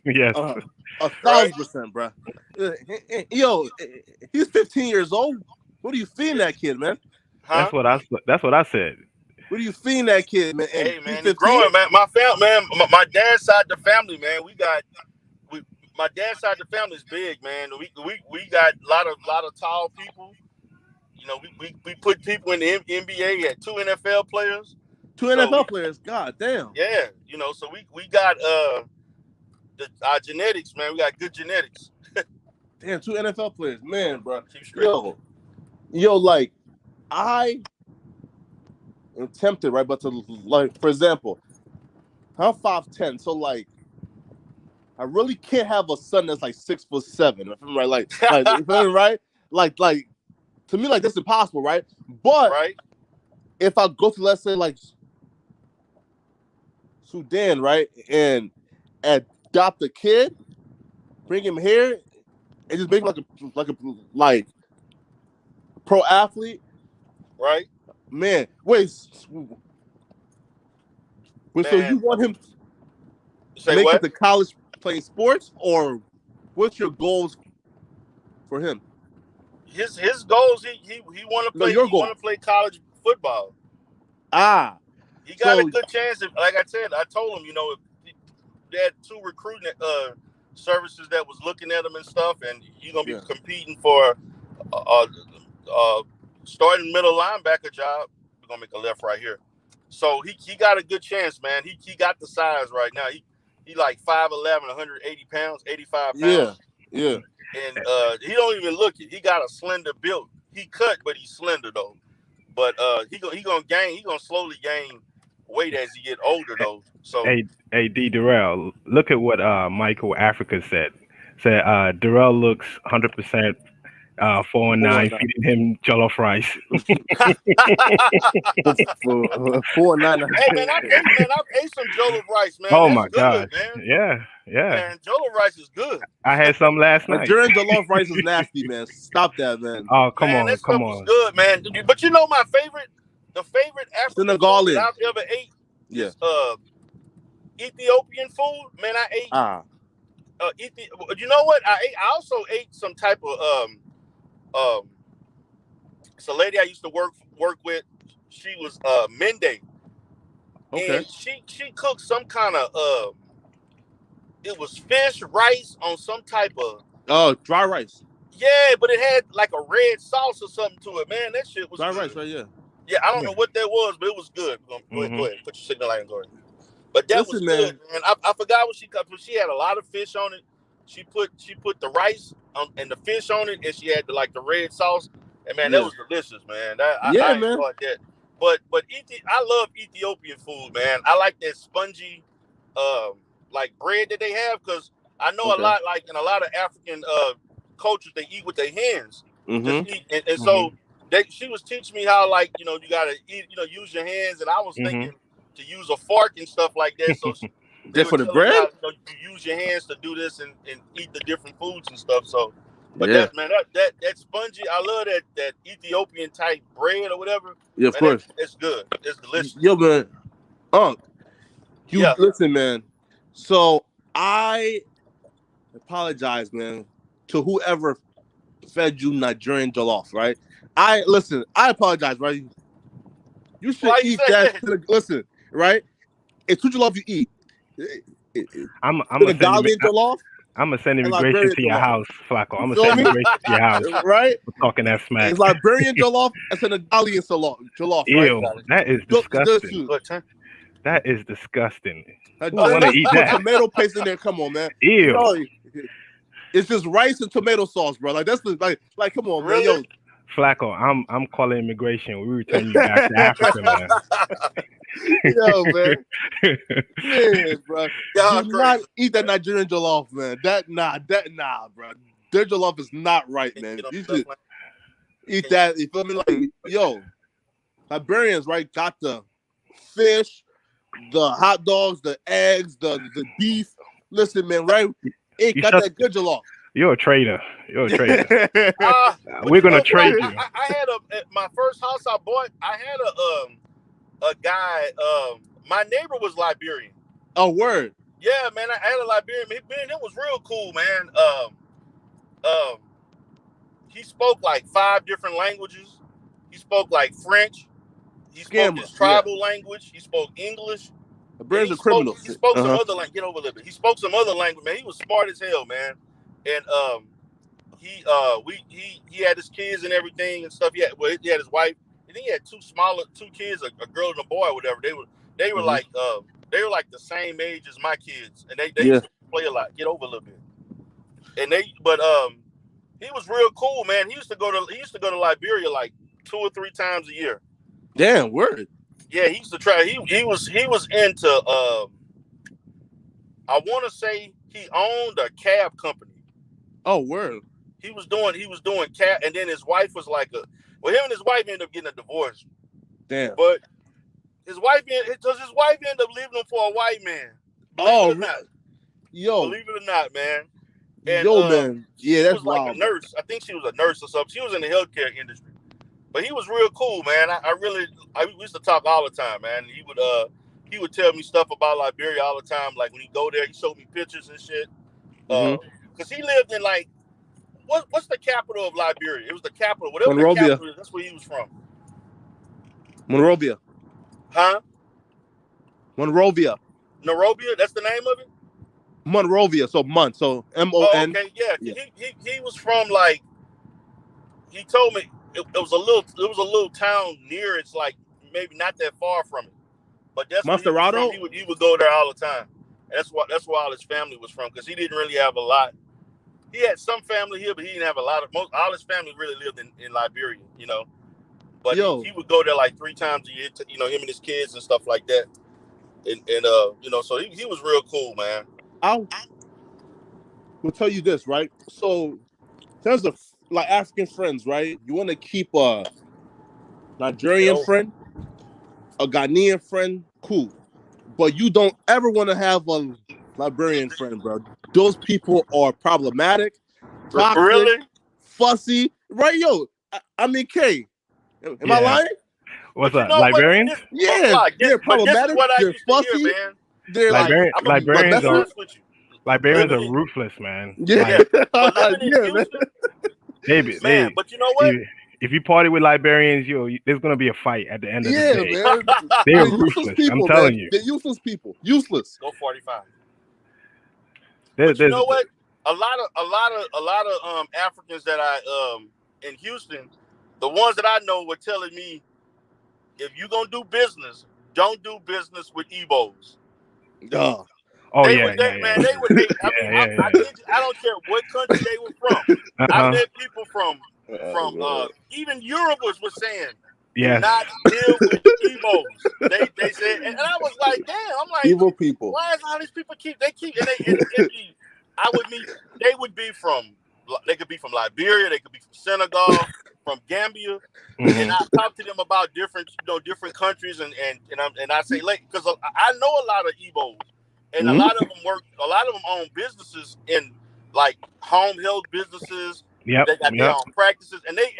Yes, 1,000%, bro. Yo, he's 15 years old. What are you feeding that kid, man? Huh? That's what I said. What are you feeding that kid, man? Hey, man, he's growing, man. My family, man. My dad's side of the family, man. My dad's side of the family is big, man. We got a lot of tall people. You know, we put people in the NBA. Had 2 NFL players. 2 NFL players. God damn. Yeah, you know, so we got our genetics, man. We got good genetics. Damn, 2 NFL players, man, bro. Yo, like I am tempted, right? But to like, for example, I'm 5'10", so like I really can't have a son that's like 6'7", right? Like you feel me, right? Like to me, like that's impossible, right? But if I go to, let's say, like Sudan, right, and adopt a kid, bring him here, and just make him like pro athlete, right? Man, wait. So you want him to make it to college playing sports, or what's your goals for him? His goals, he want to No, play. your He goal. want to play college football. Ah, He got so a good chance. Like I said, I told him, if they had 2 recruiting services that was looking at him and stuff, and you're gonna be competing for starting middle linebacker job. We're gonna make a left right here. So he got a good chance, man. He got the size right now. He like 5'11", 180 pounds, 85 pounds. Yeah. And he don't even look it. He got a slender build. He cut, but he's slender though. But he gonna slowly gain weight as he get older though. So Hey, D. Derell, look at what Michael Africa said. Said Derell looks 100% 4-9, feeding him jollof rice. 4-9. Hey man, I've ate some jollof rice, man. Oh That's my good, God! man. Yeah. Man, jollof rice is good. I had some last night. Nigerian jollof rice is nasty, man. Stop that, man. Oh, come Man, on, that come stuff was on. good, man. But the favorite African food Senegalian. that I've ever ate is Ethiopian food. Man, I ate you know what? I also ate some type of it's a lady I used to work with. She was Mende. Okay. And she cooked some kind of it was fish, rice on some type of dry rice. Yeah, but it had like a red sauce or something to it, man. That shit was dry good. rice, right? Yeah. Yeah, I don't know what that was, but it was good. Go ahead. Put your signal light and go ahead. But that was good, man. I forgot what she cut, but she had a lot of fish on it. She put the rice and the fish on it, and she had the red sauce. And man, that was delicious, man. I enjoyed that. But I love Ethiopian food, man. I like that spongy, like bread that they have, because I know a lot, like in a lot of African cultures, they eat with their hands. Just eat, and so she was teaching me how, like, you gotta eat, use your hands, and I was thinking to use a fork and stuff like that. So just for the bread, how, you use your hands to do this and eat the different foods and stuff. So, but that spongy, I love that Ethiopian type bread or whatever. Yeah, of course, it's good. It's delicious. Yo, man, listen, man. So I apologize, man, to whoever fed you Nigerian jollof, right? I apologize, right? You should eat that. Listen, right? It's what jollof you eat. I'm gonna send immigration Liberian to your jollof. house, Flacco. I'm gonna send immigration to your house, right? For talking that smack. It's Liberian jollof and Senegalian jollof. Ew, right? that is disgusting. That is disgusting. Who want to eat that? Tomato paste in there. Come on, man. Ew. It's just rice and tomato sauce, bro. Like that's like come on, really? man. Yo. Flacco, I'm calling immigration. We return you back to Africa, man. Yo, man. Yeah, bro. Do not eat that Nigerian jollof, man. Nah, bro. Their jollof is not right, man. You should eat that. You feel me? Like, yo, Liberians, right, got the fish, the hot dogs, the eggs, the beef. Listen, man, right? It got that good jollof. You're a traitor. We're gonna trade you. I had at my first house I bought. I had a guy. My neighbor was Liberian. Oh, word. Yeah, man. I had a Liberian. Man, it was real cool, man. He spoke like 5 different languages. He spoke like French. He spoke his tribal language. He spoke English. The Brits are criminals. He spoke some other language. Get over a little bit. He spoke some other language, man. He was smart as hell, man. And he had his kids and everything and stuff. He had his wife. And then he had 2 kids, a girl and a boy or whatever. They were like the same age as my kids, and they used to play a lot. Get over a little bit. And he was real cool, man. He used to go to Liberia like 2 or 3 times a year. Damn, word. Yeah, he used to try. He was into I want to say he owned a cab company. Oh, word. He was doing cab, and then his wife was like him and his wife ended up getting a divorce. Damn. But his wife ended up leaving him for a white man. Believe it or not, man. And, man. Yeah, that's wild. Like a nurse. I think she was a nurse or something. She was in the healthcare industry. But he was real cool, man. We used to talk all the time, man. he would tell me stuff about Liberia all the time. Like when he go there, he showed me pictures and shit. Because he lived in like what's the capital of Liberia? It was the capital, whatever the Monrovia. capital is. That's where he was from. Monrovia. Huh? Monrovia. Nairobi. That's the name of it. Monrovia. So Mon. So MON. Oh, okay, yeah. He was from like. He told me it was a little town near. It's like maybe not that far from it, but that's where he was Monserrato? from. He would go there all the time. And that's where all his family was from, because he didn't really have a lot. He had some family here, but he didn't have a lot of. All his family really lived in Liberia, you know. But he would go there like 3 times a year, to, you know, him and his kids and stuff like that. And you know, so he was real cool, man. I will tell you this, right? So, in terms of like African friends, right? You want to keep a Nigerian friend, a Ghanaian friend, cool. But you don't ever want to have a Liberian friend, bro. Those people are problematic, toxic, Really? fussy, right? Yo, I mean, K, am I lying? What's that? You know Liberians? What? Yeah, they're problematic. This is what I they're used fussy. to hear, man. They're Liberians are with you. Liberians are ruthless, man. Yeah, But living in Houston, they, but you know what? If you party with Liberians, there's gonna be a fight at the end of the day. Man. They're useless ruthless. people, I'm telling man. you, They're useless people. Useless. Go 45. But you know what? A lot of Africans that I in Houston, the ones that I know were telling me, if you're gonna do business, don't do business with Igbos. Duh. Oh, Man, yeah. I don't care what country they were from. I met people from even Yorubas were saying, not deal with Igbos. They said, and I was like, damn. I'm like, evil people. Why is all these people they could be from Liberia, they could be from Senegal, from Gambia, and I talk to them about different countries, and I say, like, because I know a lot of Igbos, and a lot of them own businesses in like home health businesses. Yep. They got their own practices, and they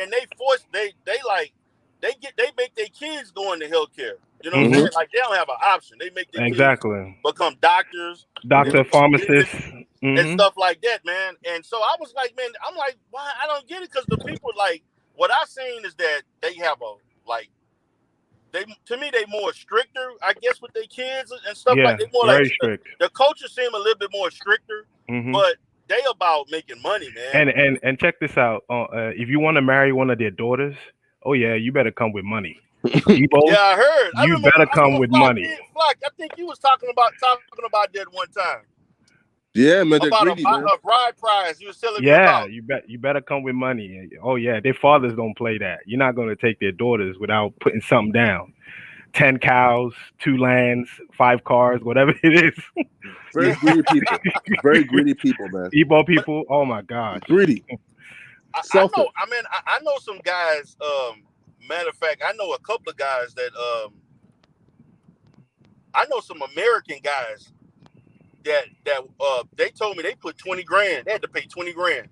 make their kids go into healthcare. You know what I'm saying? Like, they don't have an option. They make their kids become doctors, pharmacists, and stuff like that, man. And so I was like, man, I'm like, why? I don't get it, because the people, like, what I've seen is that they have to me, they more stricter, I guess, with their kids and stuff like that. More very like strict. The culture seem a little bit more stricter, but they about making money, man. And check this out. If you want to marry one of their daughters, oh yeah, you better come with money. Igbos, yeah, I heard. You better come with money. Flock, I think you was talking about that one time. Yeah, man, they're about greedy, man. a bride prize. You was telling me about. you better come with money. Oh yeah, their fathers don't play that. You're not gonna take their daughters without putting something down. 10 cows, 2 lands, 5 cars, whatever it is. Very greedy people. Very greedy people, man. Igbo people. Oh my God. Greedy. I know some guys. Matter of fact, I know a couple of guys that. I know some American guys that they told me they put 20 grand. They had to pay 20 grand.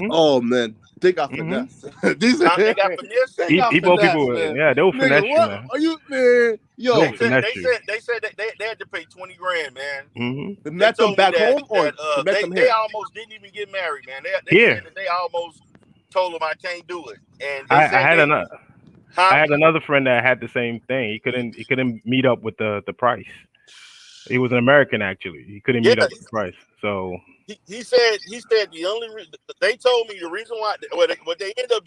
Oh man, they got finesse. They got finesse. Igbo people, man. Yeah, they will finesse you, man. Are you, man? Yo, they said they had to pay 20 grand, man. To met them back home, or they almost didn't even get married, man. They said that they almost told them I can't do it. And I had another friend that had the same thing. He couldn't meet up with the price. He was an American, actually. He couldn't meet up with the price. So he said the only they told me the reason why what he ended up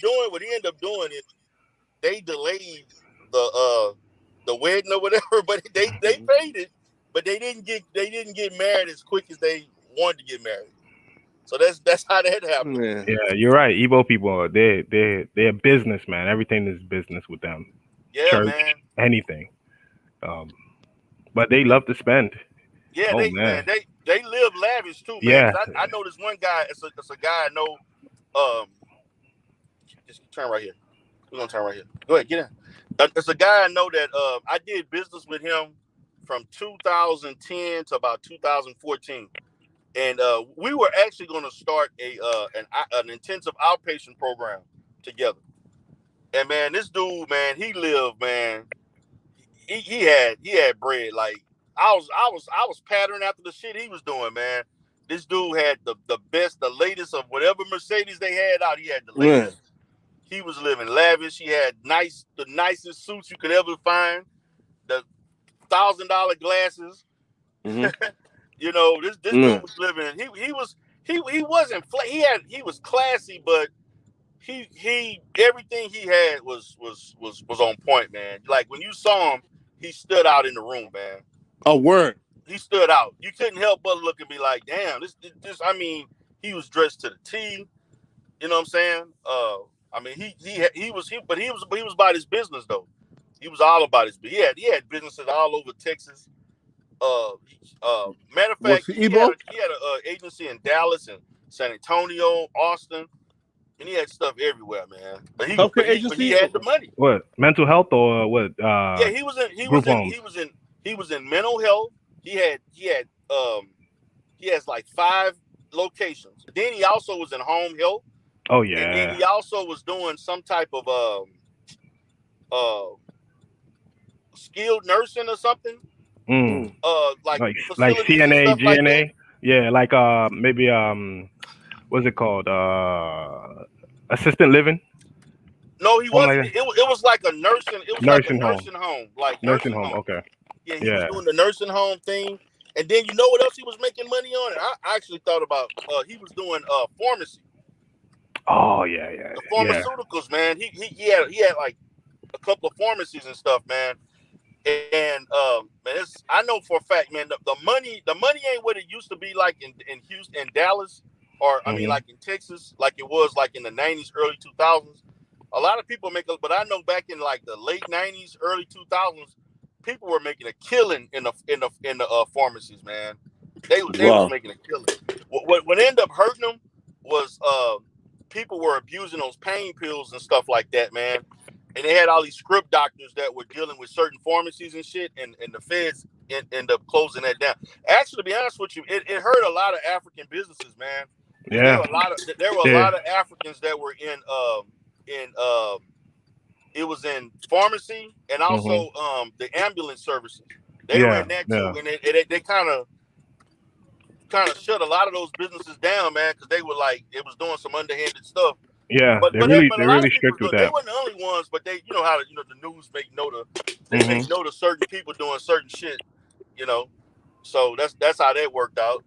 doing is they delayed the wedding or whatever, but they paid it, but they didn't get married as quick as they wanted to get married. So that's how that happened. Yeah, you're right. Igbo people, they're business, man. Everything is business with them. Yeah, church, man. Anything. But they love to spend. Yeah, they live lavish too, man. Yeah. I know this one guy. It's a guy I know. Just turn right here. We're gonna turn right here. Go ahead, get in. It's a guy I know that I did business with him from 2010 to about 2014, and we were actually going to start an intensive outpatient program together. And man, this dude, man, he lived, man. he had bread. Like I was pattering after the shit he was doing, man. This dude had the best, the latest of whatever Mercedes they had out. He had the latest. Man. He was living lavish. He had the nicest suits you could ever find. The $1,000 glasses. Mm-hmm. You know, this dude was living. He wasn't. He was classy, but he everything he had was on point, man. Like when you saw him, he stood out in the room, man. Oh, word. He stood out. You couldn't help but look and be like, damn, this. I mean, he was dressed to the T. You know what I'm saying? I mean, he was about his business though. He was all about his. He had businesses all over Texas. Matter of fact, he had an agency in Dallas and San Antonio, Austin, and he had stuff everywhere, man. But he had the money. What, mental health or what? Yeah, he was in mental health. He has like 5 locations. Then he also was in home health. Oh yeah. And then he also was doing some type of skilled nursing or something. Like CNA, GNA. Like yeah, like maybe what's it called? Assistant living. No, he wasn't. Like it was like a nursing. It was nursing home. Like nursing home. Okay. Yeah, he was doing the nursing home thing. And then you know what else he was making money on? I actually thought about he was doing pharmacy. Oh yeah. The pharmaceuticals, man. He had like a couple of pharmacies and stuff, man. And man, I know for a fact, man, the money ain't what it used to be like in Houston and Dallas, or I mean like in Texas, like it was like in the 90s, early 2000s. A lot of people but I know back in like the late 90s, early 2000s, people were making a killing in the pharmacies, man. They was making a killing. What ended up hurting them was people were abusing those pain pills and stuff like that, man. And they had all these script doctors that were dealing with certain pharmacies and shit, and the feds end up closing that down. Actually, to be honest with you, it hurt a lot of African businesses, man. Yeah. There were a lot of Africans that were in it was in pharmacy and also the ambulance services. They were in that too, and they kind of shut a lot of those businesses down, man, because they were like it was doing some underhanded stuff. Yeah, they're really strict with that. They weren't the only ones, but they, you know how the news make note of certain people doing certain shit, you know. So that's how that worked out.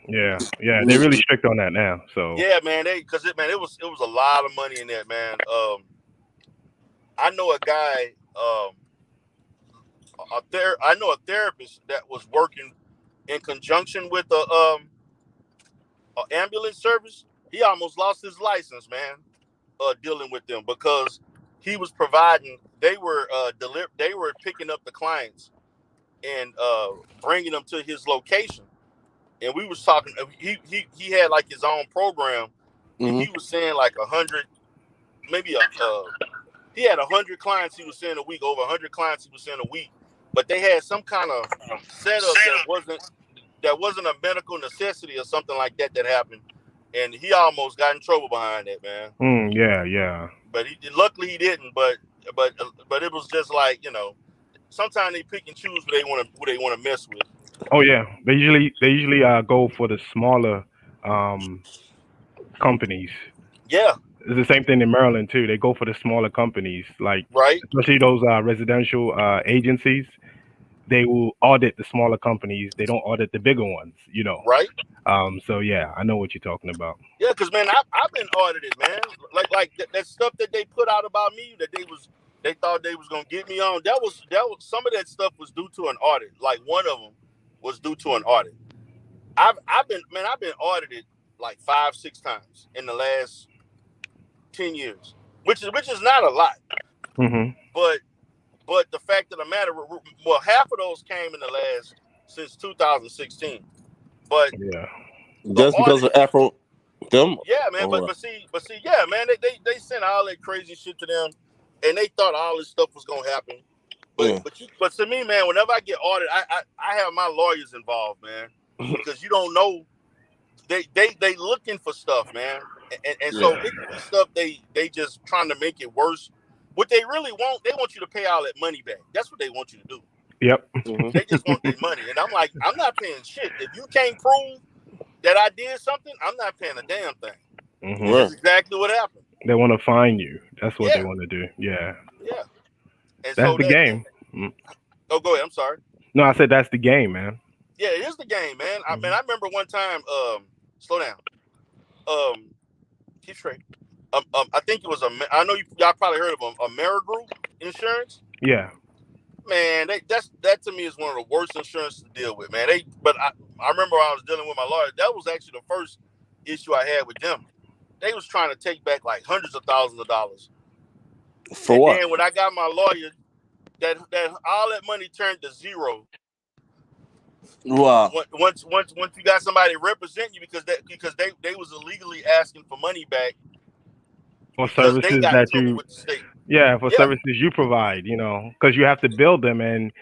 Yeah, they're really strict on that now. So yeah, man, it was a lot of money in that, man. I know a guy, I know a therapist that was working in conjunction with a ambulance service. He almost lost his license, man, dealing with them because he was providing. They were picking up the clients and bringing them to his location. And we was talking. He had like his own program. And he was saying like 100, maybe he had 100 clients he was seeing a week, over 100 clients he was seeing a week. But they had some kind of setup that wasn't a medical necessity or something like that happened. And he almost got in trouble behind that, man. Yeah. But luckily he didn't. But it was just like, you know, sometimes they pick and choose who they want to mess with. Oh yeah, they usually go for the smaller companies. Yeah, it's the same thing in Maryland too. They go for the smaller companies, like especially those residential agencies. They will audit the smaller companies. They don't audit the bigger ones, you know. Right. So yeah, I know what you're talking about. Yeah, because man, I've been audited, man. Like that stuff that they put out about me that they thought they was gonna get me on. That was some of that stuff was due to an audit. Like one of them was due to an audit. I've been audited like 5-6 times in the last 10 years, which is not a lot. But the fact of the matter, well, half of those came in the last since 2016. But yeah, just because of Afro, them. Yeah, man. But see, yeah, man. They sent all that crazy shit to them, and they thought all this stuff was gonna happen. But to me, man, whenever I get audited, I have my lawyers involved, man, because you don't know. They looking for stuff, man, and so stuff they just trying to make it worse What they really want, they want you to pay all that money back. That's what they want you to do. Yep. They just want their money. And I'm like, I'm not paying shit. If you can't prove that I did something, I'm not paying a damn thing. Mm-hmm. And that's exactly what happened. They want to find you. That's what they Yeah. want to do. Yeah. Yeah. And That's so the game. Oh, go ahead. I'm sorry. No, I said that's the game, man. Yeah, it is the game, man. I mean, I remember one time. Slow down. Keep straight. I think it was I know y'all probably heard of them. Amerigroup Insurance. Yeah. Man, that to me is one of the worst insurance to deal with, man. But I remember I was dealing with my lawyer. That was actually the first issue I had with them. They was trying to take back like hundreds of thousands of dollars. For what? And when I got my lawyer, that all that money turned to zero. Wow. Once you got somebody representing you because they was illegally asking for money back For because services they got that in trouble you, with the state. services you provide, because you have to build them, and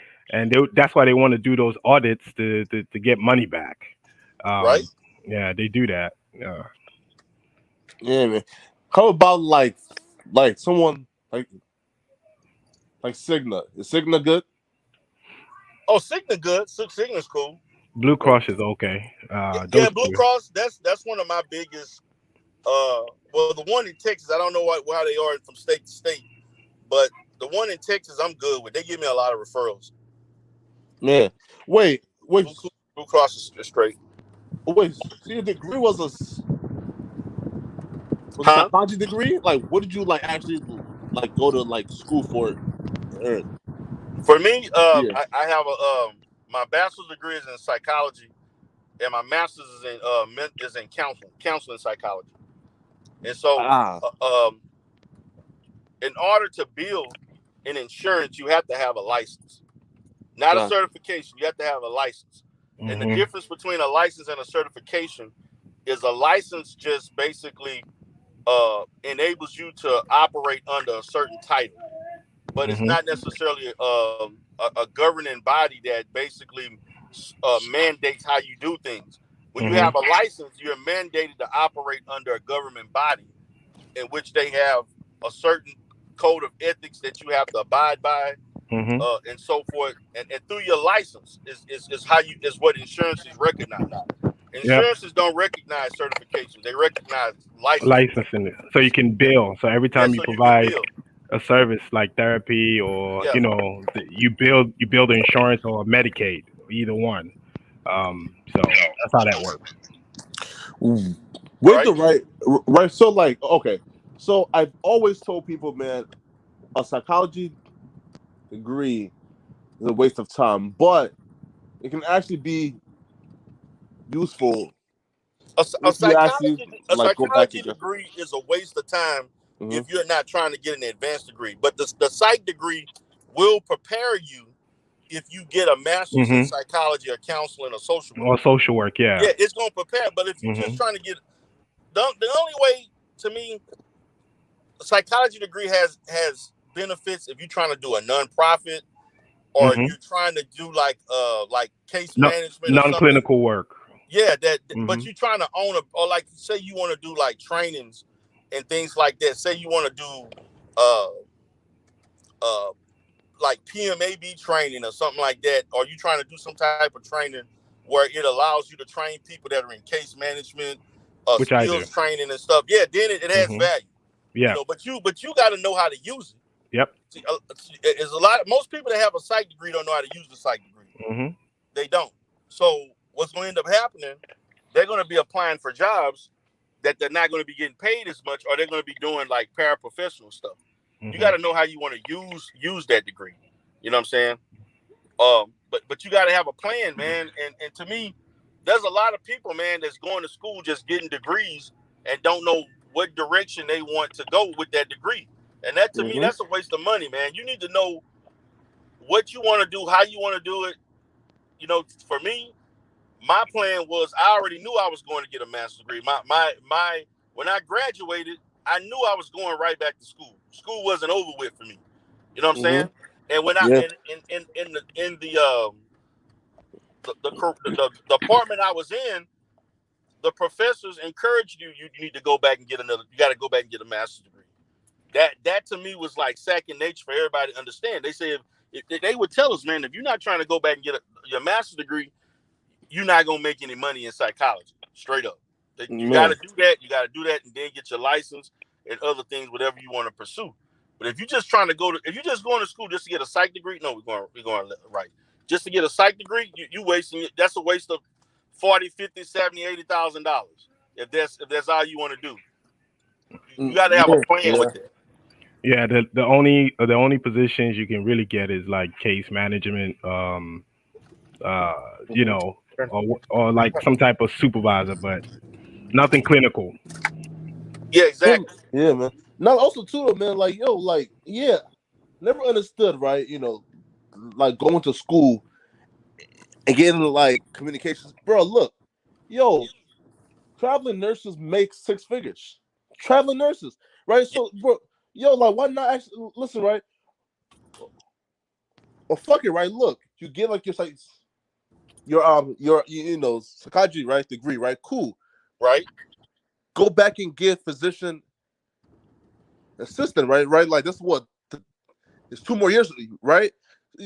that's why they want to do those audits to get money back. Right? Yeah, they do that. Yeah. Yeah, man. How about like someone like Cigna? Is Cigna good? Oh, Cigna good. Cigna's cool. Blue Cross is okay. Blue Cross. That's one of my biggest. Well, the one in Texas, I don't know how they are from state to state, but the one in Texas, I'm good with. They give me a lot of referrals. Yeah. Wait. Blue Cross is straight. Wait. So your degree was a psychology degree? Like, what did you actually go to school for? For me, I have my bachelor's degree is in psychology, and my master's is in counseling psychology. And so, in order to build an insurance, you have to have a license, not a certification. You have to have a license. Mm-hmm. And the difference between a license and a certification is a license just basically enables you to operate under a certain title, but it's not necessarily a governing body that basically mandates how you do things. When you have a license, you're mandated to operate under a government body in which they have a certain code of ethics that you have to abide by, and so forth. And through your license is what insurance is recognized. Insurances don't recognize certification; they recognize licensing. So you can bill. So every time you provide a service like therapy or you build the insurance or Medicaid, either one. So that's how that works. With the right. So okay. So I've always told people, man, a psychology degree is a waste of time, but it can actually be useful. A psychology degree is a waste of time if you're not trying to get an advanced degree. But the psych degree will prepare you if you get a master's in psychology or counseling or social work. Or social work, yeah, it's going to prepare. But if you're just trying to get the only way, to me, a psychology degree has benefits if you're trying to do a nonprofit or you're trying to do like case management, non-clinical work. Yeah, but you're trying to own or like say you want to do like trainings and things like that. Say you want to do like PMAB training or something like that, or you trying to do some type of training where it allows you to train people that are in case management, skills training and stuff. Yeah, then it has value. Yeah, but you got to know how to use it. Yep. See, most people that have a psych degree don't know how to use the psych degree. They don't. So what's going to end up happening? They're going to be applying for jobs that they're not going to be getting paid as much, or they're going to be doing like paraprofessional stuff. You got to know how you want to use that degree. You know what I'm saying? But you got to have a plan, man. And to me, there's a lot of people, man, that's going to school just getting degrees and don't know what direction they want to go with that degree. And that to me, that's a waste of money, man. You need to know what you want to do, how you want to do it. You know, for me, my plan was I already knew I was going to get a master's degree. My when I graduated, I knew I was going right back to school. School wasn't over with for me. You know what I'm saying? And when I in the department I was in, the professors encouraged you need to go back and get you got to go back and get a master's degree. That to me was like second nature for everybody to understand. They said if they would tell us, man, if you're not trying to go back and get your master's degree, you're not gonna make any money in psychology. Straight up, you got to do that. You got to do that, and then get your license and other things, whatever you want to pursue. But if you're just trying to if you're just going to school just to get a psych degree, no, we're going right. Just to get a psych degree, you wasting it. That's a waste of $40,000, $50,000, $70,000, $80,000. If that's all you want to do, you got to have a plan with it. Yeah, the only positions you can really get is like case management, you know, or like some type of supervisor, but nothing clinical. Yeah, exactly. Yeah, man. Not also too, man. Like never understood, right? You know, like going to school and getting like communications, bro. Look, traveling nurses make six figures. Traveling nurses, right? So, bro, like, why not actually listen, right? Well, fuck it, right? Look, you get like your psychology, right? Degree, right? Cool, right? Go back and get physician assistant, right? Right, like that's what it's 2 more years, right?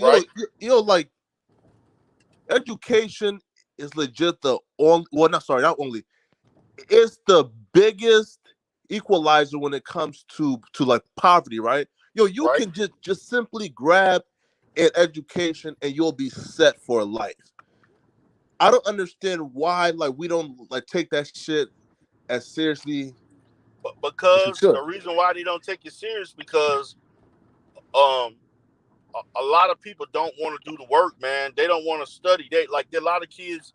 Right. Like education is legit the only. Well, not only. It's the biggest equalizer when it comes to like poverty, right? You can just simply grab an education and you'll be set for life. I don't understand why like we don't like take that shit as seriously. Because the reason why they don't take it serious because a lot of people don't want to do the work, man. They don't want to study. A lot of kids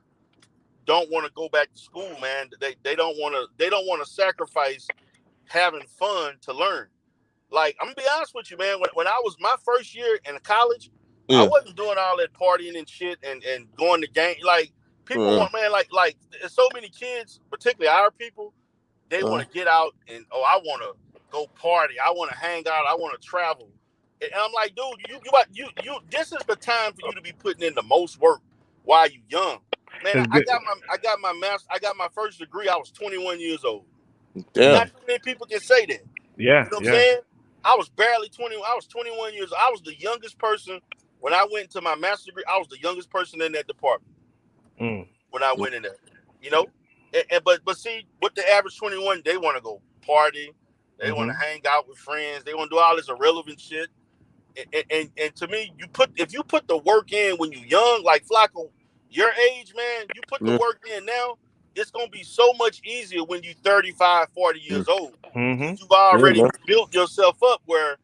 don't want to go back to school, man. They don't want to sacrifice having fun to learn. Like, I'm gonna be honest with you, man. When I was my first year in college, I wasn't doing all that partying and shit and going to game. Like, people want, man, like there's so many kids, particularly our people, they want to get out and I want to go party. I want to hang out. I want to travel. And I'm like, dude, you this is the time for you to be putting in the most work while you young. Man, I got my first degree. I was 21 years old. Damn. Not too many people can say that. Yeah. You know what I'm saying? I was barely 20. I was 21 years old. I was the youngest person when I went to my master's degree. I was the youngest person in that department when I went in there. You know, but see, with the average 21, they want to go party. They want to hang out with friends. They want to do all this irrelevant shit. And to me, if you put the work in when you're young, like Flacco, your age, man, you put the work in now, it's going to be so much easier when you're 35, 40 years old. You've already built yourself up where,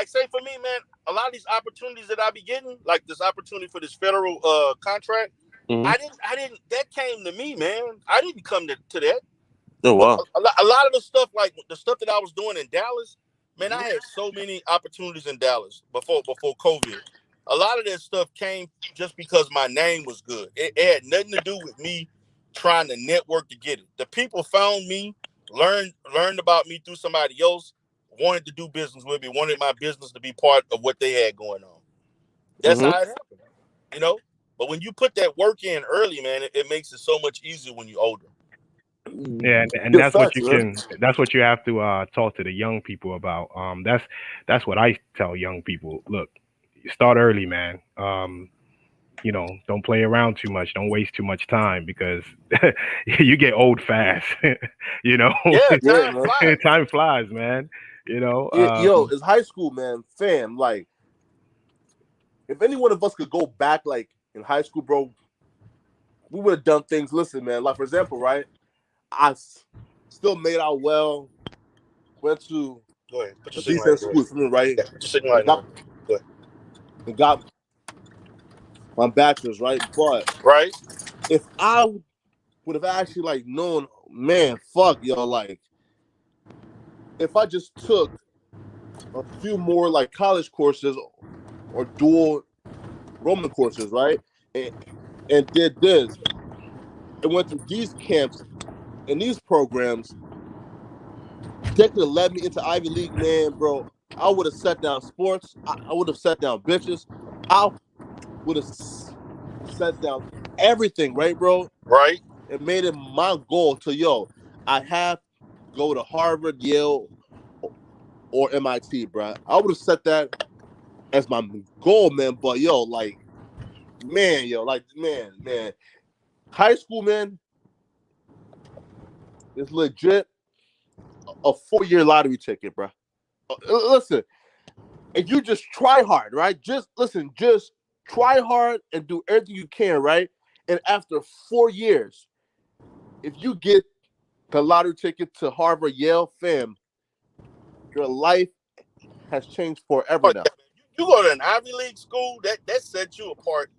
say for me, man, a lot of these opportunities that I be getting, like this opportunity for this federal contract, I didn't, that came to me, man. I didn't come to that. Oh, wow. A lot of the stuff, like the stuff that I was doing in Dallas, man, I had so many opportunities in Dallas before COVID. A lot of that stuff came just because my name was good. It had nothing to do with me trying to network to get it. The people found me, learned about me through somebody else, wanted to do business with me, wanted my business to be part of what they had going on. That's how it happened, you know? But when you put that work in early, man, it makes it so much easier when you're older. Yeah, and that's what you have to talk to the young people about. That's what I tell young people. Look, you start early, man. Don't play around too much. Don't waste too much time because you get old fast. Yeah, time flies, man. It's high school, man. Fam, like, if any one of us could go back, like in high school, bro, we would have done things. Listen, man. Like, for example, right? I still made out well. Went to decent school for me, right? Got my bachelor's, right? But if I would have actually like known, man, fuck, like if I just took a few more like college courses or dual Roman courses, right? And did this and went through these camps and these programs, that could have led me into Ivy League, man, bro. I would have set down sports. I would have set down bitches. I would have set down everything, right, bro? Right. It made it my goal to, I have to go to Harvard, Yale, or MIT, bro. I would have set that as my goal, man. But man, high school, man, is legit a 4-year lottery ticket, bro. Listen, and you just try hard, right? Just try hard and do everything you can, right? And after 4 years, if you get the lottery ticket to Harvard, Yale, fam, your life has changed forever now. You go to an Ivy League school, that sets you apart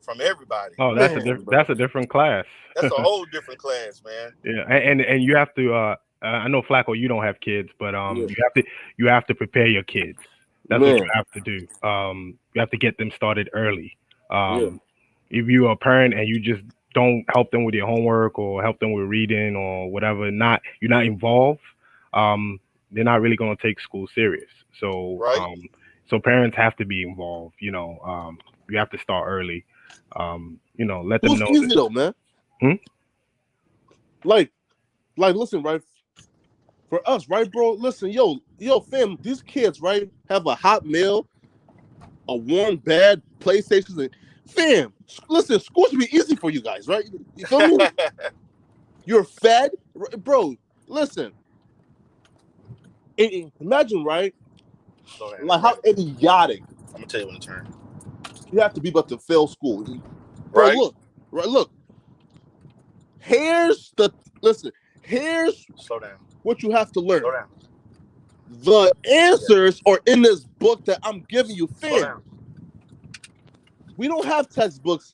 from everybody. Oh, that's a different class. That's a whole different class, man. Yeah, and you have to. I know, Flacco, you don't have kids, but you have to prepare your kids. That's what you have to do. You have to get them started early. If you're a parent and you just don't help them with your homework or help them with reading or whatever, you're not involved, they're not really going to take school serious. So, so parents have to be involved. You have to start early. Let them know. Who's easy though, man? Like, listen, right? For us, right, bro? Listen, yo, fam, these kids, right, have a hot meal, a warm bed, PlayStations, and fam, listen, school should be easy for you guys, right? You feel me? You're fed, bro. Listen, imagine, right? Like how idiotic. I'm gonna tell you when to turn. You have to be but to fail school, bro. Look. Here's slow down. What you have to learn. Slow down. The answers are in this book that I'm giving you, fam. We don't have textbooks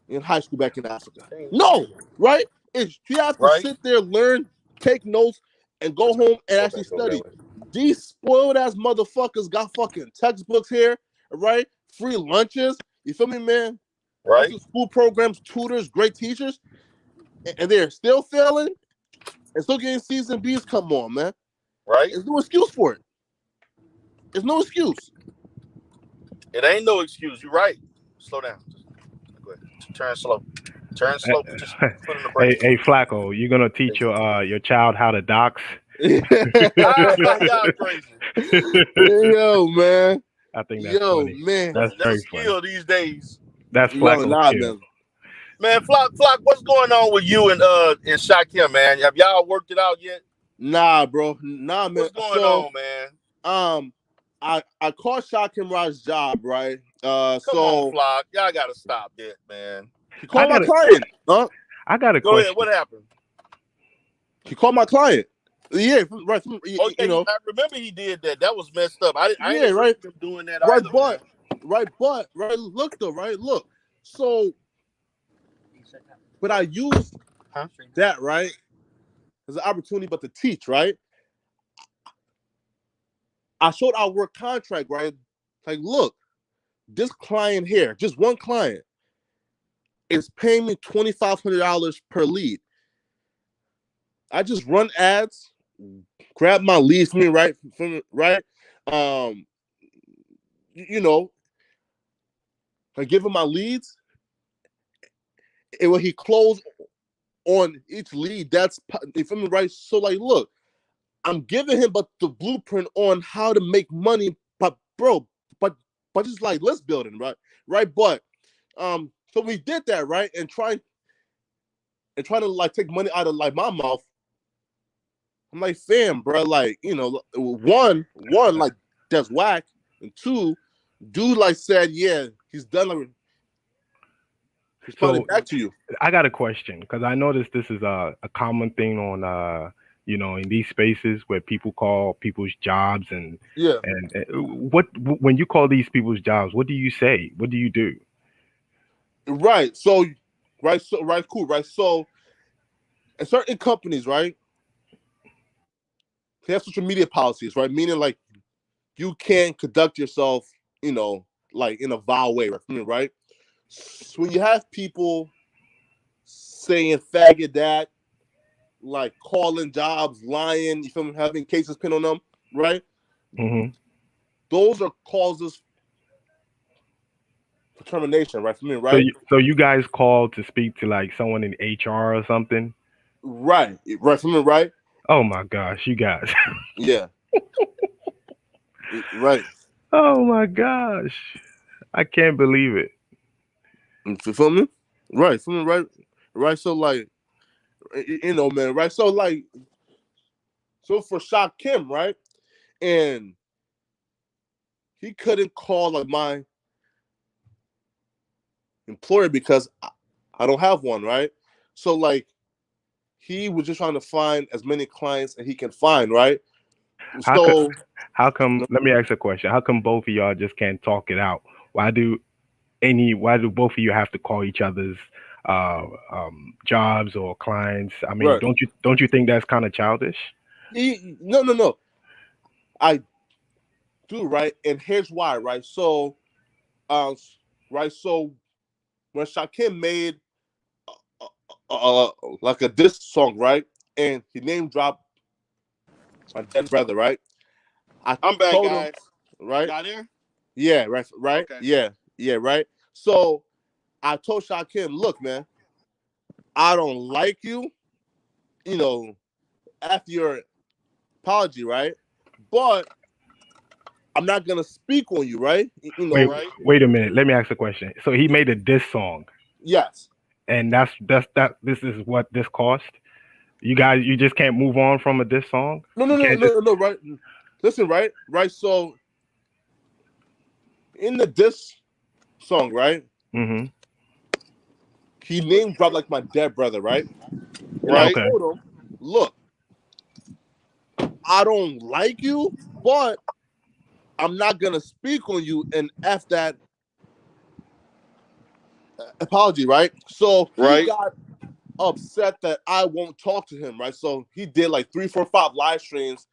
in high school back in Africa. No, right? You have to sit there, learn, take notes, and go home and actually study. These spoiled ass motherfuckers got fucking textbooks here, right? Free lunches. You feel me, man? Right. School programs, tutors, great teachers, and they're still failing and still getting C's and B's. Come on, man. Right. There's no excuse for it. There's no excuse. It ain't no excuse. You're right. Slow down. Go ahead. Turn slow. Just put in the brake. Hey, Flacco, you're gonna teach your child how to dox? Y'all crazy. Yo, man. I think that's funny. Man. That's a skill these days. That's Flacco's skill. Man, Flock, what's going on with you and Shakim, man? Have y'all worked it out yet? Nah, bro. Nah, man. What's going on, man? I caught Shakim Raj's job, right? Come on, Flock. Y'all gotta stop that, man. He called my client. Huh? I got a question. Go ahead. What happened? He called my client. Yeah, right. I remember he did that. That was messed up. I didn't right. him doing that. Right, either, but look though, right? Look. So, but I used that, right, as an opportunity, but to teach, right? I showed our work contract, right? Like, look, this client here, just one client, is paying me $2,500 per lead. I just run ads, grab my leads from me, right? I give him my leads, and when he closed on each lead, that's from me, right? So, like, look, I'm giving him but the blueprint on how to make money, but just like list building, right? But so we did that, right? And trying to like take money out of like my mouth. I'm like, fam, bro, like, one, like that's whack, and two, dude like said, yeah, he's done. Like, he's putting it back to you. I got a question because I noticed this is a common thing on in these spaces where people call people's jobs and what when you call these people's jobs, what do you say? What do you do? Right. So cool. Right. So in certain companies, right, they have social media policies, right? Meaning like you can't conduct yourself, like in a vile way, right? So when you have people saying faggot that, like calling jobs, lying, you feel me, having cases pinned on them, right? Mm-hmm. Those are causes for termination, right? For me, right? So you guys called to speak to like someone in HR or something? Right for me, right? Oh my gosh, you guys. Yeah. Right. Oh my gosh, I can't believe it. You feel me? Right. Feel me? Right. Right. So like, man. Right. So like, so for Shaq Kim, right, and he couldn't call like my employer because I don't have one, right? So like, he was just trying to find as many clients as he can find, right? How come? So How come? Let me ask a question. How come both of y'all just can't talk it out? Why do Why do both of you have to call each other's uh, jobs or clients? I mean, right. don't you think that's kind of childish? No. I do, right, and here's why, right? So, um, right. So when Shakim made uh, uh, like a diss song, right, and he name dropped my dead brother, right? I I'm back, told him, guys. right? Y'all there? Yeah, right, Okay. yeah, right. So I told Shakim, look, man, I don't like you, after your apology, right? But I'm not gonna speak on you, right? Wait, Right. wait a minute. Let me ask a question. So he made a diss song, Yes. and that. This is what this cost. You guys, you just can't move on from a diss song. No, no, You no, can't just. no, no, right. Listen, right. So in the diss song, right, Hmm. he name dropped like my dead brother, right? And I Right. Okay. told him, look, I don't like you, but I'm not gonna speak on you and F that apology, right? So he Right. got upset that I won't talk to him, right? So he did like 3, 4, 5 live streams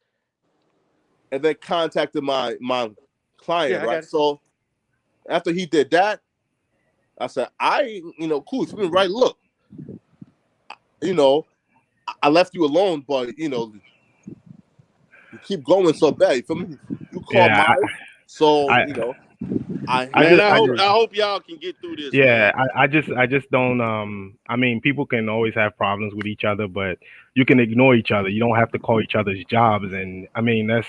and then contacted my Yeah, client, I got right? it. So after he did that, I said, cool, for me, right? Look, you know, I left you alone, but you keep going so bad. You feel me? You call Yeah. mine, so I. I I Man, just. handle I yours. just. I hope y'all can get through this, Yeah. man. I just don't. I mean, people can always have problems with each other, but you can ignore each other. You don't have to call each other's jobs, and I mean, that's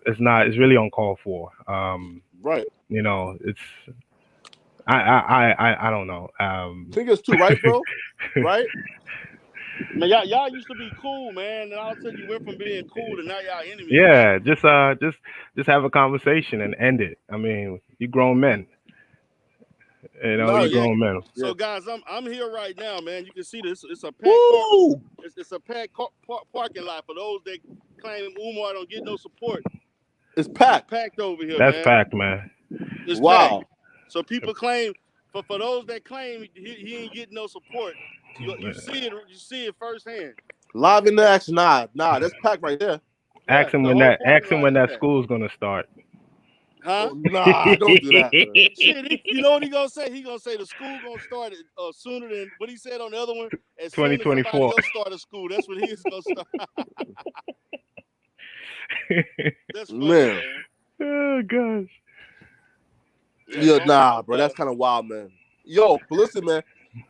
it's not. It's really uncalled for. Right. It's. I don't know. Think it's too, right, bro? Right? Man, y'all used to be cool, man, and all of a sudden you went from being cool to now y'all enemies. Yeah, just have a conversation and end it. I mean, you grown men, No, you Yeah. grown men. yeah. So guys, I'm here right now, man. You can see this. It's a packed car. Woo! It's a packed parking lot for those that claim Umar don't get no support. It's It's packed. packed over here, That's man. fact, man. It's packed. Wow. So people claim for those that claim he ain't getting no support. You see it firsthand. Live in the action. Nah, that's packed right there. Yeah, the whole parking Ask him lot when is that packed. school's gonna start. Huh? Oh, nah, don't do that, man. Shit, you know what he gonna say? He gonna say the school gonna start sooner than what he said on the other one. As soon as somebody 2024. else started school, that's when he's gonna start. That's funny, Man. man. Oh gosh. Yeah, Yeah, so nah, bro. That's kind of wild, man. Yo, but listen, man.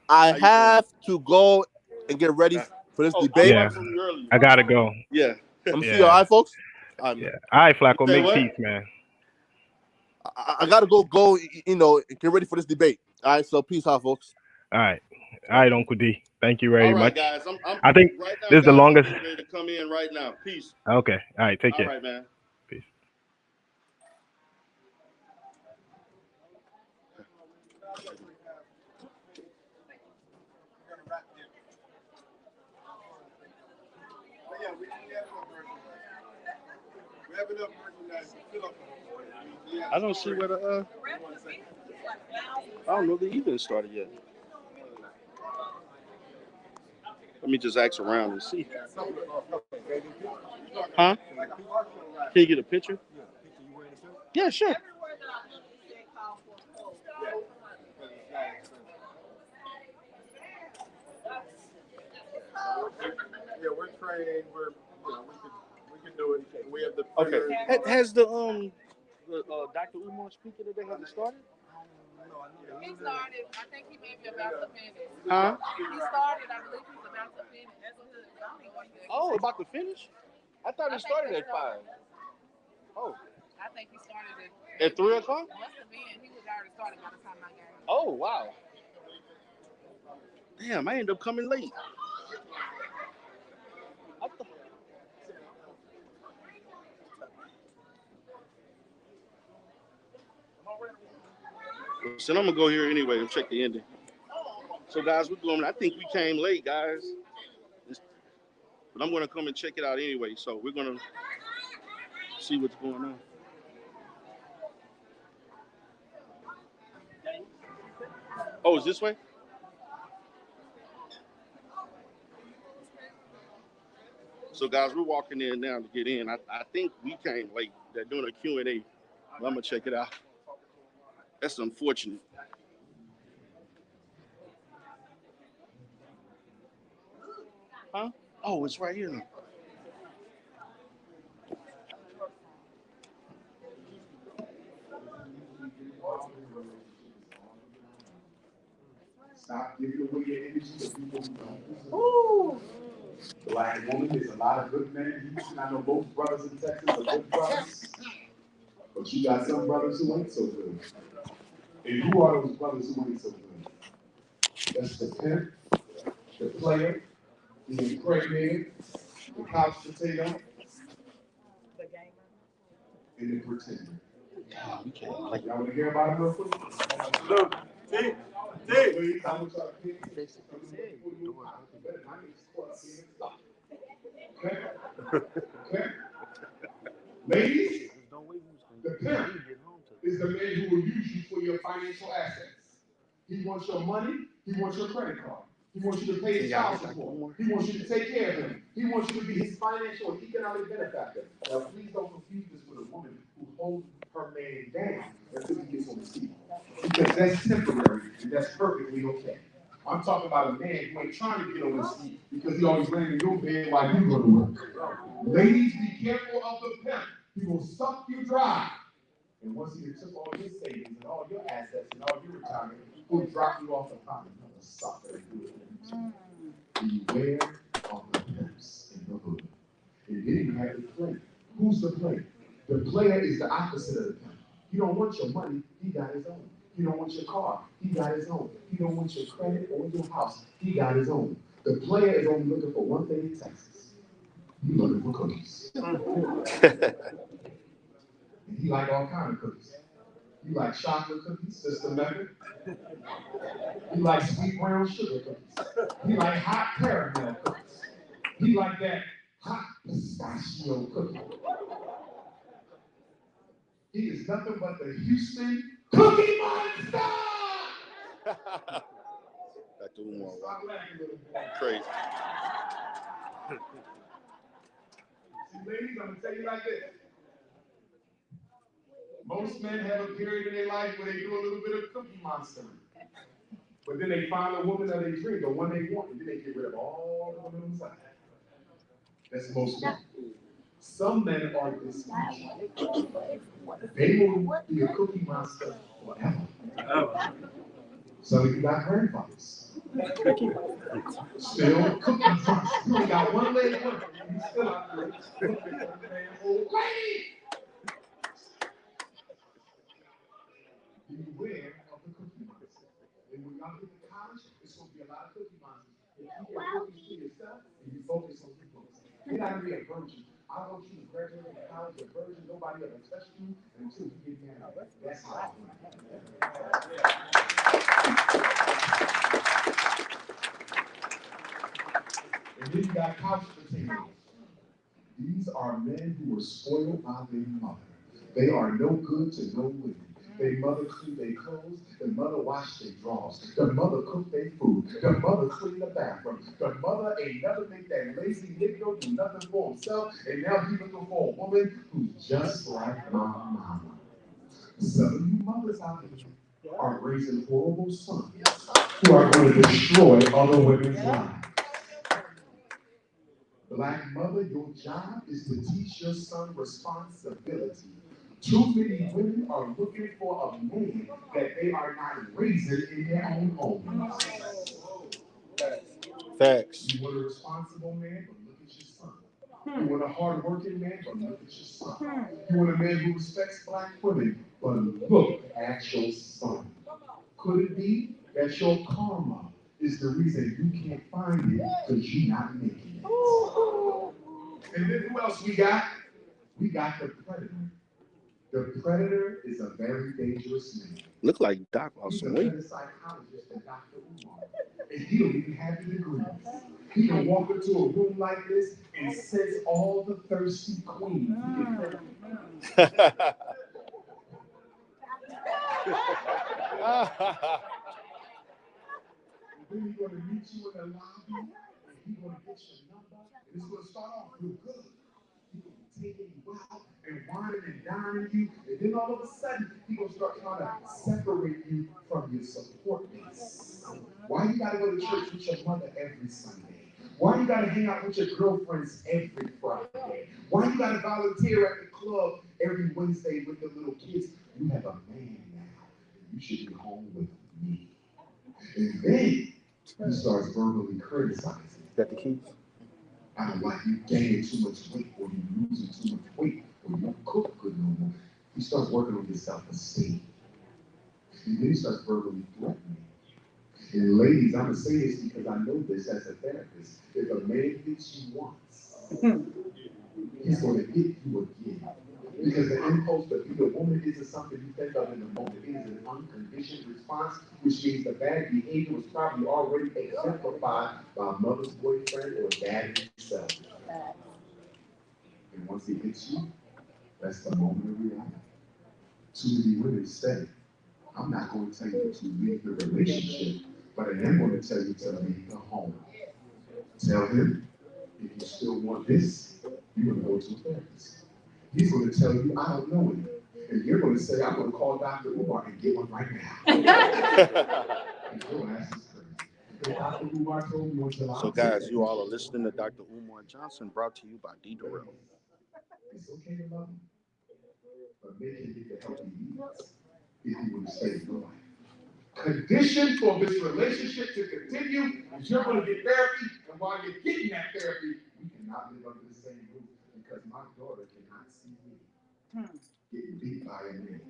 I how you doing? have to go and get ready for this Oh, I was debate. Yeah, talking from you earlier. I gotta go. Yeah. I'm gonna see you, all Yeah, right, folks? yeah. All right, You Flacco, say make what? peace, man. I gotta go, and get ready for this debate. All right, so peace out, folks. All right, Uncle D. Thank you All very right, much. guys. I'm I think right now, this is the guys. I'm longest. getting ready to come in right now. Peace. Okay. All right. Take All care. right, man. Peace. I don't see where the I don't know the evening started yet. Let me just ask around and see. Huh? Can you get a picture? Yeah, sure. Yeah, we're trained. We can do it. We have the Okay. printers. Has the Dr. Umar speaker today has it started? He started. I think he may be about to finish. Huh? He started. I believe he's about to finish. Oh, about to finish? I thought it started at 5. Oh. I think he started At 3 o'clock? Must have been. He was already started by the time I got here. Oh, wow. Damn, I ended up coming late. So I'm gonna go here anyway and check the ending. So guys, we're going. I think we came late, guys. But I'm gonna come and check it out anyway. So we're gonna see what's going on. Oh, is this way? So guys, we're walking in now to get in. I think we came late. They're doing a Q&A. But I'm gonna check it out. That's unfortunate. Huh? Oh, it's right here. Stop giving away your energy to people who don't deserve it. Black woman, there's a lot of good men in Houston. I know both brothers in Texas are good brothers. But you got some brothers who ain't so good. And who are those brothers who ain't so good? That's the pimp, the player, the impregnated, the couch potato, and the pretender. Y'all want to hear about it real quick? Look, see? Ladies, I want y'all to pay attention. Okay? Okay? Ladies, the pimp is the man who will use you for your financial assets. He wants your money. He wants your credit card. He wants you to pay his child support. He wants you to take care of him. He wants you to be his financial and economic benefactor. Now, please don't confuse this with a woman who holds her man down until he gets on his feet. Because that's temporary and that's perfectly okay. I'm talking about a man who ain't trying to get on his feet because he always laying in your bed while you go to work. Ladies, be careful of the pimp. He will suck you dry. And once he took all your savings and all your assets and all your retirement, he'll drop you off the pot and suck it and beware of the pimps in the hood. And then you have the player. Who's the player? The player is the opposite of the pimp. He don't want your money, he got his own. He don't want your car, he got his own. He don't want your credit or your house, he got his own. The player is only looking for one thing in Texas. He's looking for cookies. And he like all kind of cookies. You like chocolate cookies, Sister Method. You like sweet brown sugar cookies. You like hot caramel cookies. You like that hot pistachio cookie. He is nothing but the Houston Cookie Monster! Back to Umar. Crazy. See, ladies, I'm gonna tell you like this. Most men have a period in their life where they do a little bit of Cookie Monster. But then they find a woman that they dream, the one they want, and then they get rid of all the women inside. That's most men. Some men are dysfunctional. They will be a Cookie Monster forever. Some of you got grandfathers. Still Cookie Monster. You only got one leg left. You still out there. Old lady. Beware of the Cookie Monster. And when y'all get to college, it's going to be a lot of Cookie Monsters. If you get cookies to yourself and you focus on your books, you're not going to be a virgin. I want you to graduate from college a virgin. Nobody ever touched you until you get married. That's how I want it. And then you got couch potatoes. These are men who were spoiled by their mother. They are no good to no women. Their mother cleaned their clothes. Their mother washed their drawers. Their mother cooked their food. Their mother cleaned the bathroom. Their mother ain't never make that lazy Negro do nothing for himself. And now he's looking for a woman who's just like my mama. Some of you mothers out here are raising horrible sons who are going to destroy other women's lives. Black mother, your job is to teach your son responsibility. Too many women are looking for a man that they are not raising in their own homes. Facts. You want a responsible man, but look at your son. You want a hard-working man, but look at your son. You want a man who respects black women, but look at your son. Could it be that your karma is the reason you can't find it because you're not making it? And then who else we got? We got the predator. The predator is a very dangerous man. Look like Doc lost He's a some weight. better psychologist than Dr. Umar. And he don't even have the degrees. He can walk into a room like this and sense all the thirsty queens. That's Then he's going to meet you in the lobby, and he's going to get your number, and it's going to start off real good. He's going to be taking you out and whining and dining you, and then all of a sudden, he's going to start trying to separate you from your support base. Why you got to go to church with your mother every Sunday? Why you got to hang out with your girlfriends every Friday? Why you got to volunteer at the club every Wednesday with the little kids? You have a man now, and you should be home with me. And then he starts verbally criticizing. the keys. I don't like you gaining too much weight, or you losing too much weight, or you don't cook good no more. He starts working on his self-esteem. And then he starts verbally threatening. And ladies, I'm going to say this because I know this as a therapist. If a man gets you once, he's going to get you again. Because the impulse to be a woman isn't something you think of in the moment. It is an unconditioned response, which means the bad behavior was probably already exemplified by mother's boyfriend or dad himself. And once he hits you, that's the moment of reality. Too many women say, I'm not going to tell you to leave the relationship, but I am going to tell you to leave the home. Tell him, if you still want this, you're going to go to a therapist. He's going to tell you, I don't know it. And you're going to say, I'm going to call Dr. Umar and get one right now. So, guys, you all are listening to Dr. Umar Johnson, brought to you by Derell. It's okay to love him, but make him get the help he needs if you want to save your life. Condition for this relationship to continue is you're going to get therapy, and while you're getting that therapy, we cannot live under the same roof because my daughter cannot see me getting beat by a man.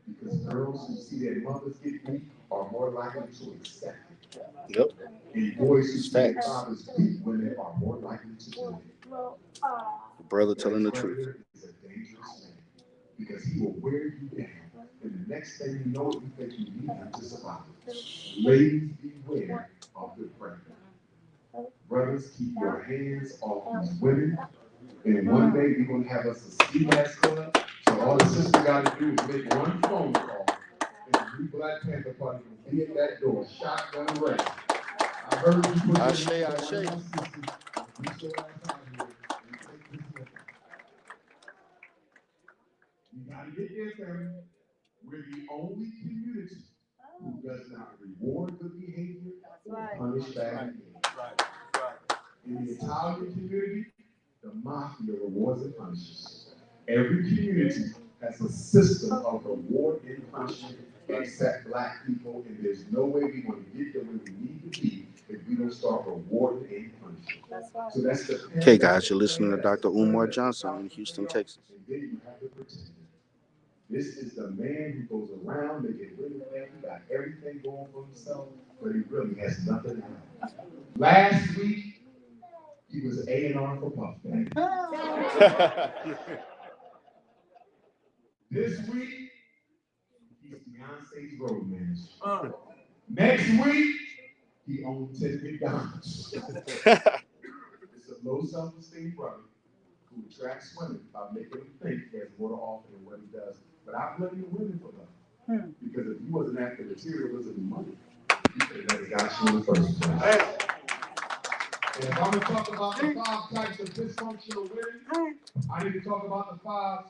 Because girls who see their mothers get beat are more likely to accept it. Yep. And boys who see their fathers beat women are more likely to do it. Brother telling the truth. Is a dangerous man because he will wear you down. And the next thing you know, you think you need him to survive. Ladies, beware of the predator. Brothers, keep your hands off these women. And one day we're going to have us a ski mask club. So all the sister got to do is make one phone call. And the new Black Panther Party will be at that door, shotgun ready. I heard you put I say. You got to get there, family. We're the only community who does not reward good behavior or punish bad behavior. In the Italian community, the mafia rewards and punishes. Every community has a system of reward and punishment except black people, and there's no way we're going to get there where we need to be if we don't start rewarding and punishing. So that's the Okay, guys, you're listening to Dr. Umar Johnson in Houston, Texas. And then you have the pretender. This is the man who goes around making really bad. He got everything going for himself, but he really has nothing else. Last week, he was A&R for Puff Daddy. This week, he's Beyonce's road manager. Next week, he owns 10 McDonald's. It's a low self-esteem brother who attracts women by making them think he has more to offer than what he does. But I blame the women for that. Because if he wasn't after materialism and money, he could have never got you in the first place. And if I'm going to talk about the 5 types of dysfunctional women, I need to talk about the 5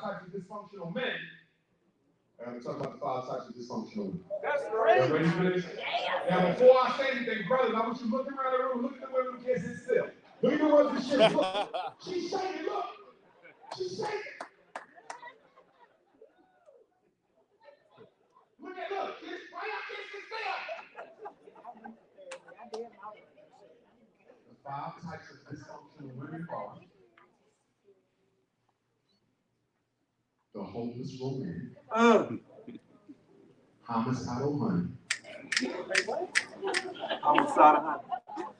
types of dysfunctional men. I'm going to talk about the 5 types of dysfunctional women. That's great. Y'all ready for this? Now, before I say anything, brothers, I want you to look around the room, look at the women who can't sit still. Look at the ones who shake. Look. She's shaking, look. She's shaking. Look. Why y'all can't sit still? The 5 types of dysfunctional women are the hopeless romantic, homicidal honey,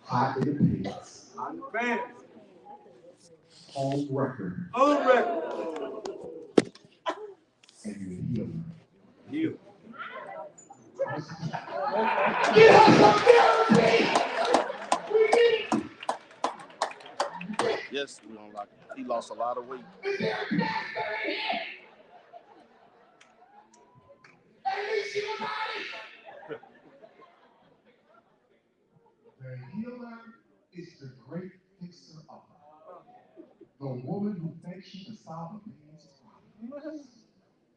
hot in the pants, home wrecker, and the healer. You. Get us some therapy! Yes, we don't like it. He lost a lot of weight. Is there a pastor in here? At least she was honest. The healer is the great fixer upper. The woman who thinks she can solve a man's problems.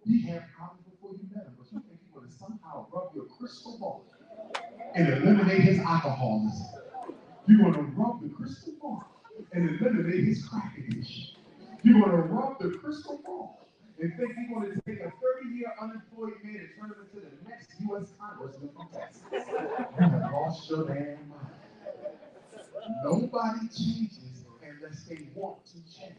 He had problems before you met him, but you think he would have somehow rub your crystal ball and eliminate his alcoholism. You're going to rub the crystal ball and eliminate his crack addiction. You're going to rub the crystal ball and think you're going to take a 30-year unemployed man and turn him into the next U.S. Congressman from Texas. You have lost your damn mind. Nobody changes unless they want to change.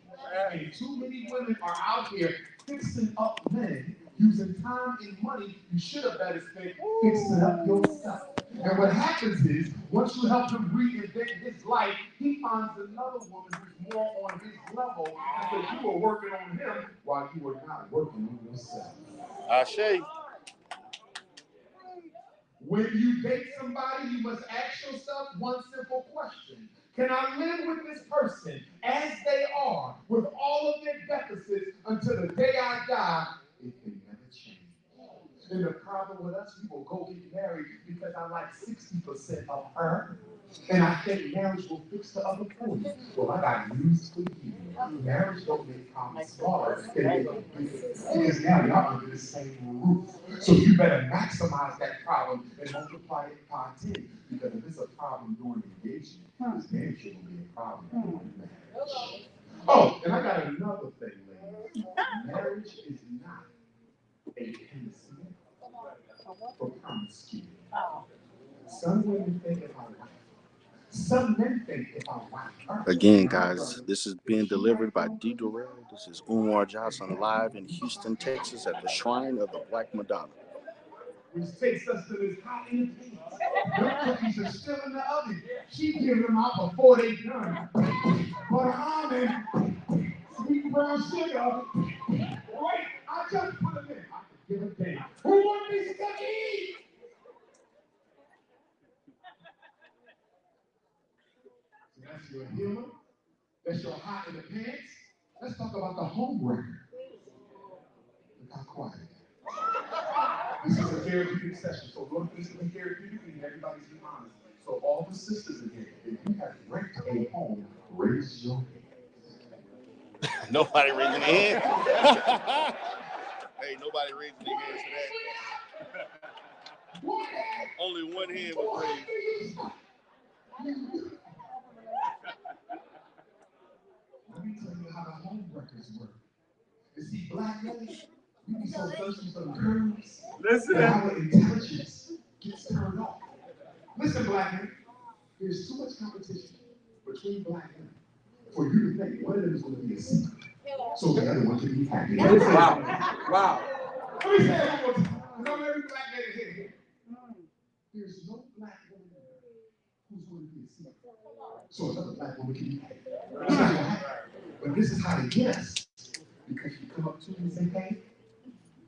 And too many women are out here fixing up men using time and money you should have better spent fixing up yourself. And what happens is, once you help him reinvent his life, he finds another woman who's more on his level because you were working on him while you were not working on yourself. Ashe. When you date somebody, you must ask yourself one simple question. Can I live with this person as they are, with all of their deficits, until the day I die? It can never change. And the problem with us, we will go get married because I like 60% of her, and I think marriage will fix the other 40. Well, I got news for you. Marriage don't make problems smaller, they make them bigger. Because now y'all under the same roof. So you better maximize that problem and multiply it by 10. Because if it's a problem during engagement, this marriage will be a problem during marriage. Oh, and I got another thing, ladies. Marriage is not a panacea for promiscuity. Some women think if I wife. Some men think if I wife. Again, guys, this is being delivered by D. Derell. This is Umar Johnson live in Houston, Texas at the Shrine of the Black Madonna. Which takes us to this hot in the pants. Your cookies are still in the oven. She giving them out before they done. Butter almond, sweet brown sugar. Wait, I just put them in. I can give a damn. Who wants these cookies? So that's your healer. That's your hot in the pants. Let's talk about the home wrecker. Look how quiet. This is a therapeutic session, so go to this therapeutically and everybody's being honest. So all the sisters in here, if you have wrecked a home, raise your hand. Nobody raising their hand. Hey, nobody raising their hands for that. Only one hand was raised. Let me tell you how the home wreckers work. You see, black men, we be so thirsty for the curves. Listen. And our intelligence gets turned off. Listen, black men, there's too much competition between black men for you to think one of them is going to be a secret. So the other one can be happy. Wow. Let me say it one more time. I know every black man is here. There's no black woman who's going to be a secret. So another black woman can be happy. It's not going to happen. But this is how they get us. Because you come up to me and say, hey,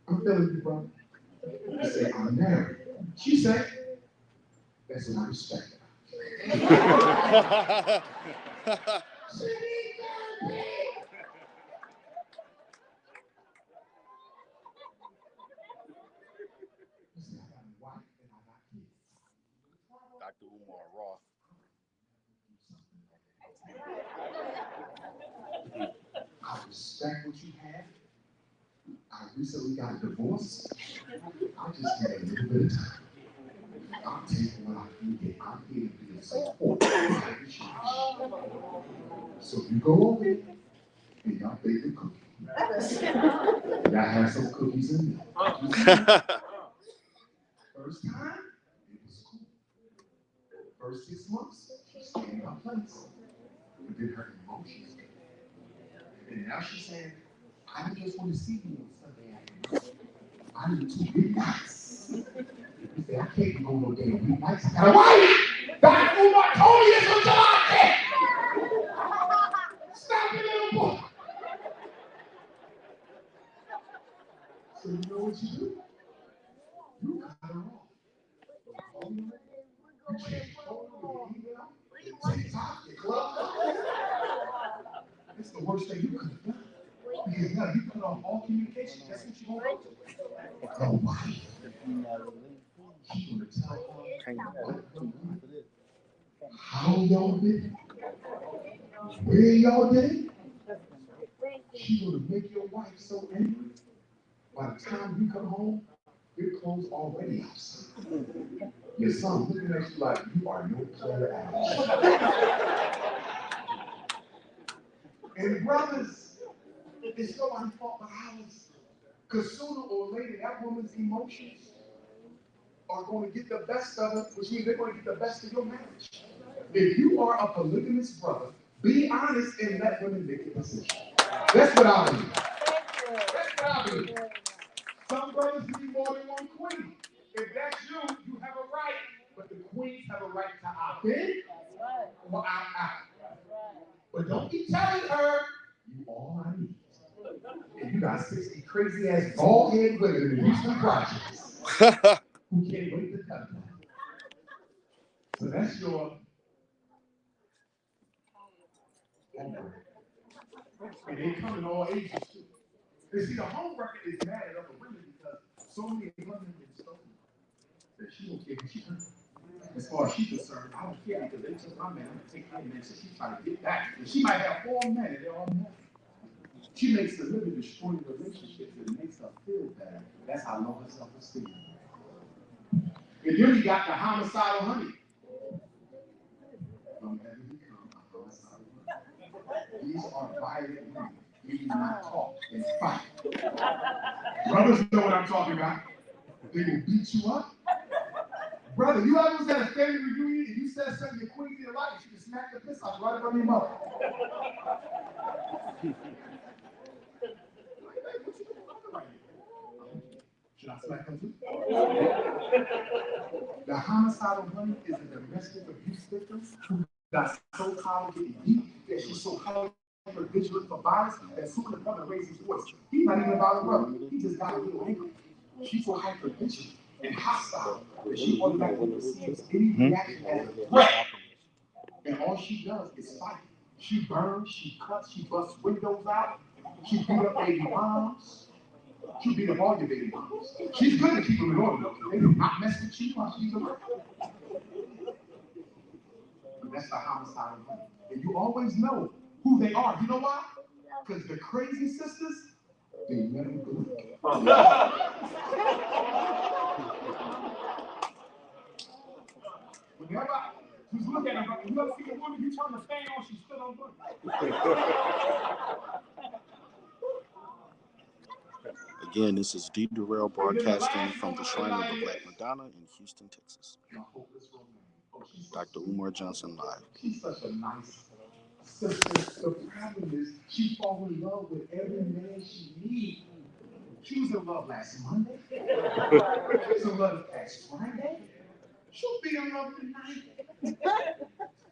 I'm feeling you, bro. I say, I'm married. She said, that's what I respect. She needs therapy. You see, I got a wife and I got kids. Dr. Umar Roth. I respect what you have. I recently got a divorce. I just need a little bit of time. I'm taking what I can get. I'm here to be a support. So you go over there and y'all bake the cookie. Y'all have some cookies in there. First time, it was cool. First 6 months, she stayed in her place. But then her emotions. And now she's saying, I I just want to see you on Sunday afternoon. I need 2 weeknights. He said, I can't go no damn weeknights. I got a wife. Dr. Umar told me this on July 10th. Stop it, little boy. So you know what you do? You cut her off. You change your phone number, your email, your TikTok, your club. It's the worst thing you could have done. Because now you cut off all communication. Guess what you gonna go to? Your wife. She's gonna tell her how y'all did, where y'all did. She's gonna make your wife so angry. By the time you come home, your clothes already outside. Your son looking at you like you are no player at all. And brothers, it's nobody's fault but ours. Because sooner or later, that woman's emotions are going to get the best of it, which means they're going to get the best of your marriage. If you are a polygamous brother, be honest and let women make a decision. That's what I believe. That's what I believe. Some brothers need more than one queen. If that's you, you have a right. But the queens have a right to opt in or opt out. But don't be telling her, you all I need. And you got 60 crazy ass bald head women in the Houston projects who can't wait to cut them. So that's your homework. And they come in all ages too. You see, the homework is mad at other women because so many women have been stolen that she don't care what she does. As far as she's concerned, I don't care because they took my man, I'm gonna take my man, so she's trying to get back. And she might have 4 men and they're all married. She makes the living destroying relationships and makes her feel bad. That's how low her self-esteem. And then you got the homicidal honey. Don't ever become a homicidal honey. These are violent women. We do not talk and fight. Brothers know what I'm talking about. They will beat you up. Brother, you ever was at a family reunion and you said something your queen didn't like, she just smack the piss off right from your mother. Should I smack her too? The homicidal woman is a domestic abuse victim who got so tired of getting beat that she's so hyper vigilant for violence that soon the brother raises his voice. He's not even about her brother. He just got a little angry. She's so hyper vigilant and hostile that she automatically receives any reaction as a threat. And all she does is fight. She burns, she cuts, she busts windows out, she beat up baby moms. She beat up all your baby moms. She's good to keep them in order though. They do not mess with you while she's around. But that's the homicidal woman. And you always know who they are. You know why? Because the crazy sisters, they never good. Whenever just look at her, you ever see a woman, you turn the fan on, she's still on wood. Again, this is D. Derell broadcasting from the Shrine of the Black Madonna in Houston, Texas. Dr. Umar Johnson live. She's such a nice sister. The problem is she falls in love with every man she needs. She was in love last Monday. She was in love last Friday. She'll be in love tonight.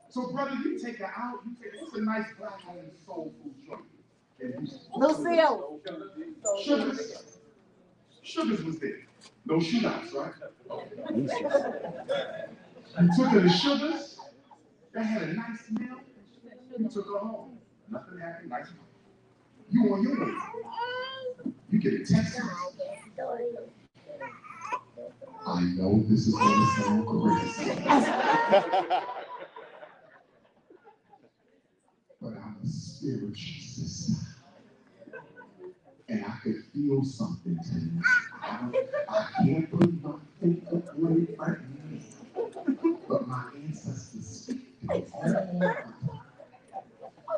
So, brother, you take her out. You take what's a nice black owned soul food joint? Lucille. Sugars was there. No shootouts, right? You took her to Sugars. They had a nice meal. You took her home. Nothing happened. Nice. You on your way. You get a text. I know this is going to sound crazy. But I'm a spiritual sister. And I could feel something tonight. I can't put my finger on it right now. But my ancestors speak to me all the time.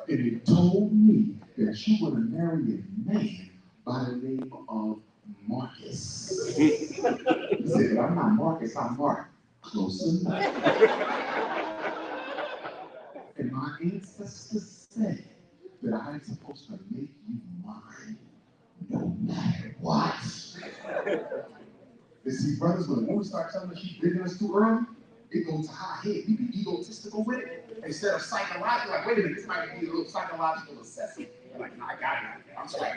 And it told me that you want to marry a man by the name of Marcus. He said, I'm not Marcus, I'm Mark. Close enough. And my ancestors said that I'm supposed to make you mine. no matter what. You see, brothers, when a woman starts telling us she's digging us too early, it goes to high head. We be egotistical with it instead of psychological. Like, wait a minute, this might be a little psychological assessment. Like, no, I got it. I'm sorry.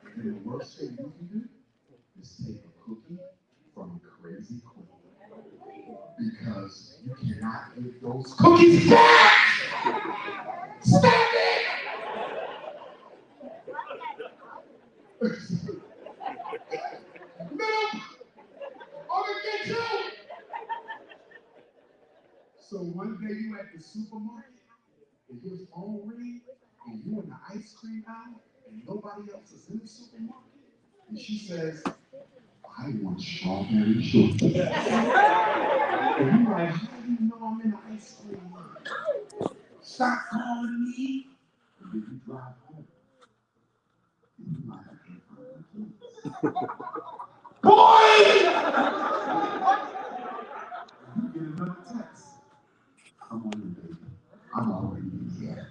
And then the worst thing you can do is take a cookie from a crazy queen. Because you cannot give those cookies back! Stop it! No! Or get you! So one day you at the supermarket and your phone ring and you in the ice cream aisle and nobody else is in the supermarket and she says, I want strawberry shortcake. And you're like, how do you know I'm in the ice cream aisle? Stop calling me. And then you drive home. And you're like, I can't find my keys. Boy! You get another text. Come on in, baby. I'm already here.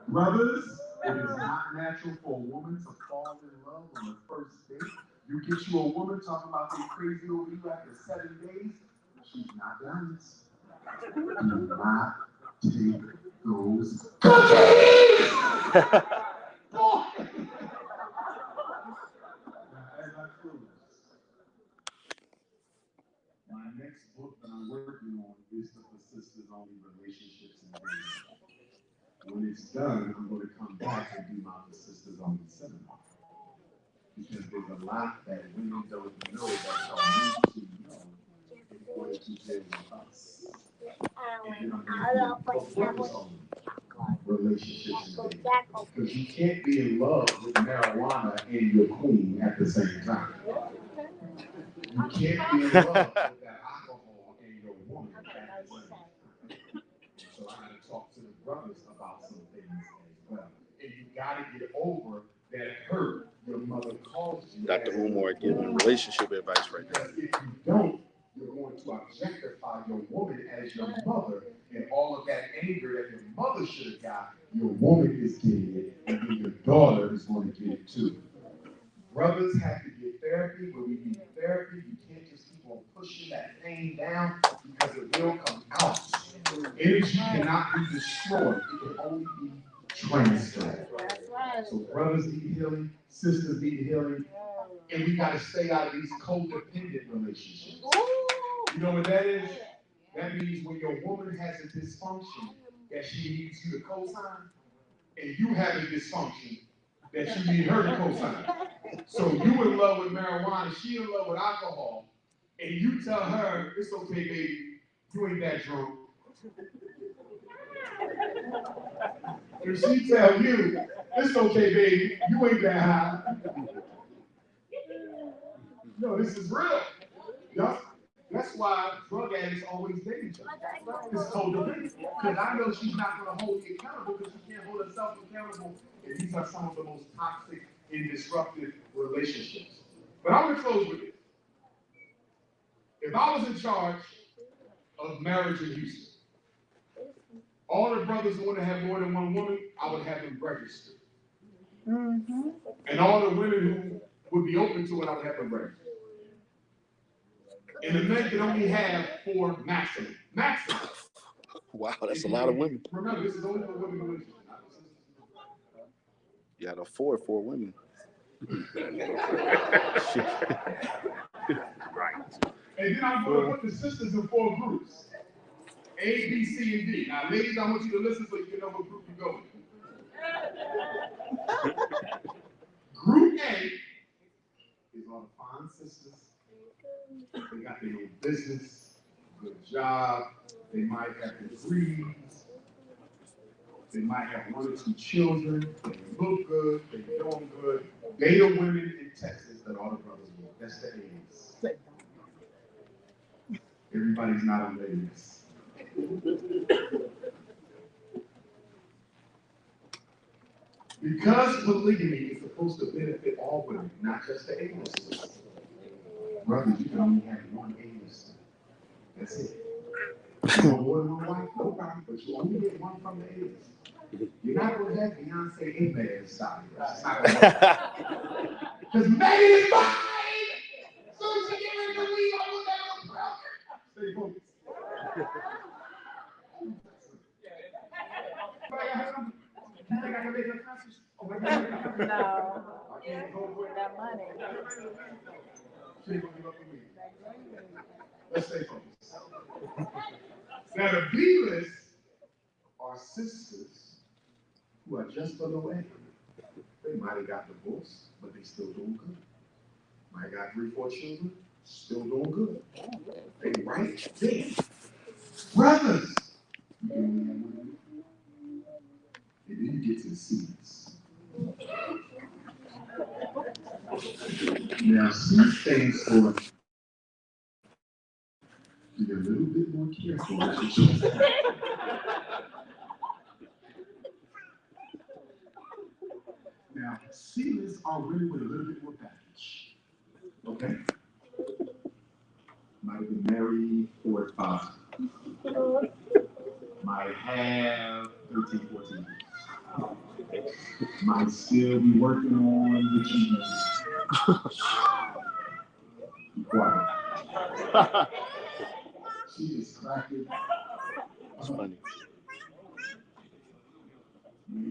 Brothers, it is not natural for a woman to fall in love on the first date. You get you a woman talking about being crazy over you after 7 days, she's not done this. Do not take those cookies! Boy! Now, as I close, my next book that I'm working on is for sisters only relationships and dating. When it's done, I'm going to come back and do my sisters only seminar. Because there's a lot that women don't know that y'all need to know in order to deal with us. And then I'm going to focus on relationships and dating. Because you can't be in love with marijuana and your queen at the same time. You can't be in love with that alcohol and your woman at the same time. So I got to talk to the brothers about some things as well. And you got to get over that hurt your mother caused you. Dr. Umar giving relationship advice right now. Because if you don't, you're going to objectify your woman as your mother, and all of that anger that your mother should have got, your woman is getting it, and then your daughter is going to get it too. Brothers have to get therapy. When we need therapy, you can't just keep on pushing that pain down because it will come out. Energy cannot be destroyed. It can only be transferred. So brothers need healing, sisters need healing, and we got to stay out of these codependent relationships. You know what that is? That means when your woman has a dysfunction that she needs you to co-sign, and you have a dysfunction that you need her to co-sign. So you in love with marijuana, she in love with alcohol, and you tell her, it's okay, baby, you ain't that drunk. If she tell you, it's okay, baby, you ain't that high. No, this is real. That's why drug addicts always date each other. It's codependent. Because I know she's not going to hold me accountable because she can't hold herself accountable. And these are some of the most toxic and disruptive relationships. But I'm going to close with this. If I was in charge of marriage in Houston, all the brothers who want to have more than one woman, I would have them registered. Mm-hmm. And all the women who would be open to it, I would have them registered. And the men can only have 4 maximum. Maximum. Wow, that's a lot of women. Remember, this is only for women. You got a 4 women. Right. And then I'm going to put the sisters in 4 groups. A, B, C, and D. Now, ladies, I want you to listen so you can know what group you go with. Group A is all the fine sisters. They got their own business, good job. They might have degrees. They might have 1 or 2 children. They look good. They're doing good. They the women in Texas that all the brothers want. That's the A's. Everybody's not on the A's. Because polygamy is supposed to benefit all women, not just the A-listers. Brothers, you can only have 1 A-lister. That's it. You want more than one wife? No problem, but you only get one from the A's. You're not going to have Beyonce and Megan style. It's not going to work. Because Megan is mine! So she get ready to leave, I will never proud. Stay focused. You think I can make her conscious? No. That money. She ain't gonna give up on me. Let's stay focused. Now the B-list are sisters who are just on the way. They might have got divorced, but they still doing good. Might have got 3-4 children, still doing good. They right there. Brothers! And then you get to the C's. Now, C stands for be a little bit more careful with your choices. Now, C-lists are really with a little bit more baggage. Okay? Might have been married 4 or 5 times. Might have 13, 14 years. Might still be working on the cheese. Be quiet. She is cracking. It's funny.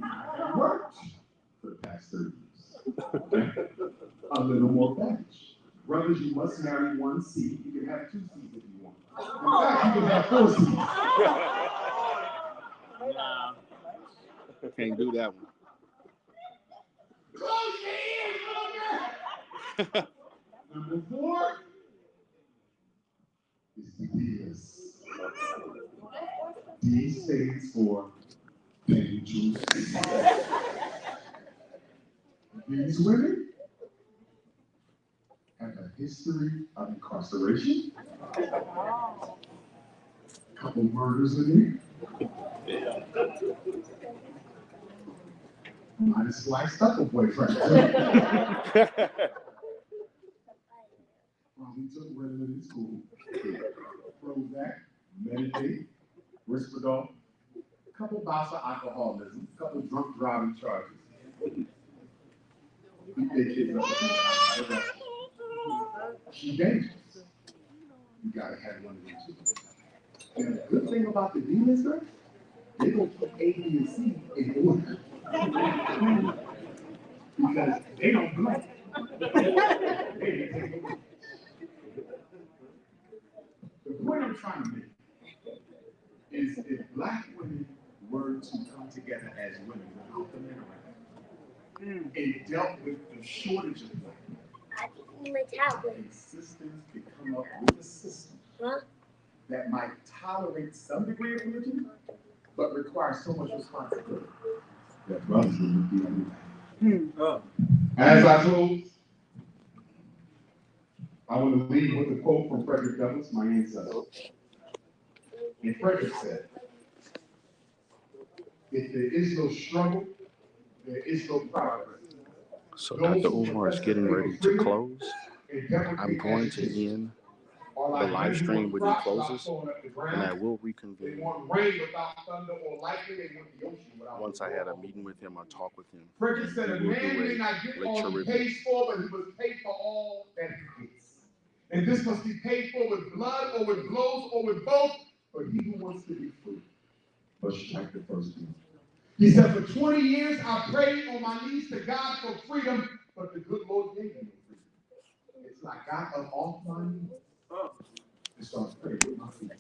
I have worked for the past 30 years. Okay? A little more baggage. Brothers, you must marry 1 seed. You can have 2 seeds if you want. In fact, you can have 4 seeds. Can't do that one. Close your ears, little girl. Number 4 is the D's. D stands for dangerous. These women have a history of incarceration, a couple murders in there. Might have sliced up a boyfriend. Probably took Ritalin in school. Prozac, meditate, Risperdal, a couple bouts of alcoholism, a couple drunk driving charges. Beat their kids up. She's dangerous. You gotta have one of them too. And the good thing about the D-listers, they gonna keep A, B, and C in order. Because they don't blink. The point I'm trying to make is if black women were to come together as women without the men around and dealt with the shortage of black men, systems could come up with a system that might tolerate some degree of religion, but requires so much responsibility that brothers would be on the As I close, I want to leave with a quote from Frederick Douglass, my ancestor. And Frederick said, if there is no struggle, there is no progress. So Dr. Umar is getting ready to close. I'm going to end the live stream when he closes, and I will reconvene. Once I had a meeting with him, I'll talk with him. Frederick said, a man may not get all he pays for, but he must pay for all that he gets. And this must be paid for with blood or with blows or with both. But he who wants to be free must strike the first blow. He said, for 20 years I prayed on my knees to God for freedom, but the good Lord gave me no freedom. It's like I got up off my knees and started praying with my feet.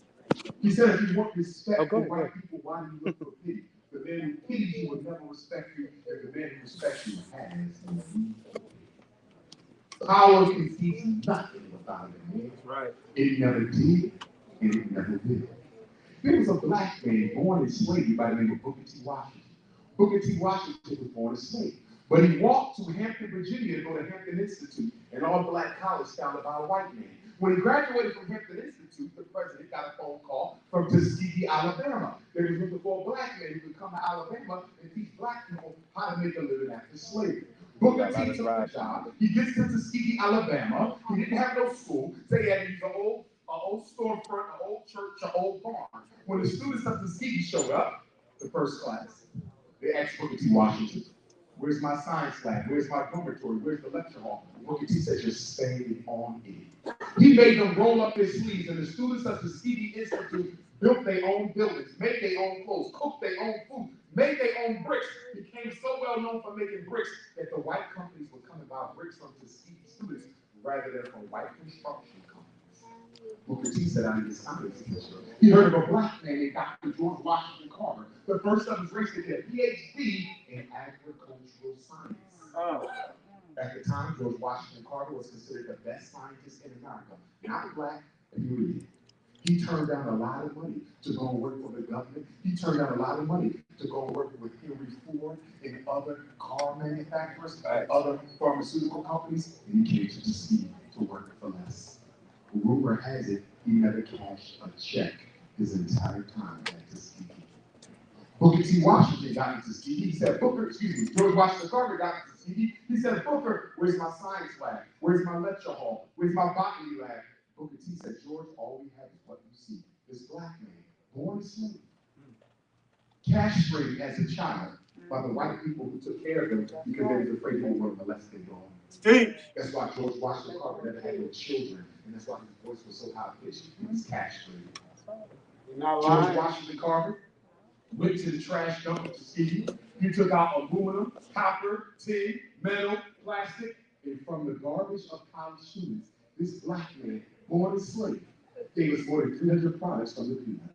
He said, if you want respect for white people, why do you look for pity? The man who pities you will never respect you, and the man who respects you has no need. Power can teach nothing without it. Right. It never did, and it never did. There was a black man born in slavery by the name of Booker T. Washington. Booker T. Washington was born a slave, but he walked to Hampton, Virginia to go to Hampton Institute, an all-black college founded by a white man. When he graduated from Hampton Institute, the president got a phone call from Tuskegee, Alabama. They were looking for a black man who could come to Alabama and teach black people how to make a living after slavery. Booker T took the job. He gets to Tuskegee, Alabama. He didn't have no school, so he had to use an old old storefront, an old church, an old barn. When the students of Tuskegee showed up, the first class, they asked Booker T. Washington, where's my science lab? Where's my dormitory? Where's the lecture hall? Booker T said, just stay on it. He made them roll up their sleeves, and the students of the Tuskegee Institute built their own buildings, made their own clothes, cooked their own food, made their own bricks, became so well known for making bricks that the white companies would come and buy bricks from Tuskegee students rather than from white construction companies. Booker T said out of his science teacher, he heard of a black man named Dr. George Washington Carver, the first of his race to get a PhD in agricultural science. At the time, George Washington Carver was considered the best scientist in America, not black, and European. He turned down a lot of money to go and work for the government. He turned down a lot of money to go and work with Henry Ford and other car manufacturers and other pharmaceutical companies, and he came to Tuskegee to work for less. Rumor has it he never cashed a check his entire time at Tuskegee. Booker T. Washington got into Tuskegee. He said, George Washington Carver got into Tuskegee. He said, Booker, where's my science lab? Where's my lecture hall? Where's my botany lab? Booker T said, George, all we have is what you see. This black man, born a slave, castrated as a child by the white people who took care of him because they was afraid they were molested on. That's why George Washington Carver never had no children, and that's why his voice was so high-pitched. He was castrated. George Washington Carver went to the trash dump of Tuskegee. He took out aluminum, copper, tin, metal, plastic, and from the garbage of college students, this black man, born a slave, gave us more than 300 products from the peanut.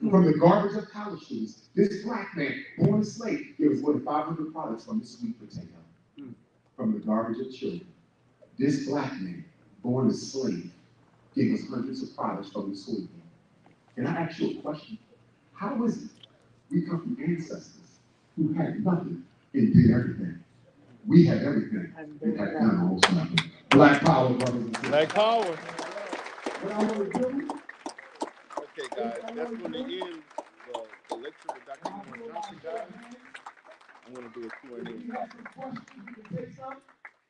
From the garbage of college students, this black man, born a slave, gave us more than 500 products from the sweet potato. From the garbage of children, this black man, born a slave, gave us hundreds of products from the soybean. And I ask you a question. How is it we come from ancestors who had nothing and did everything? We have everything and have done almost nothing. Black power, brothers and sisters. Black power. What I want to do? Okay, guys, that's going to end the lecture with Dr. Umar Johnson, guys. I'm going to do a Q&A. If you have some questions, you can take some,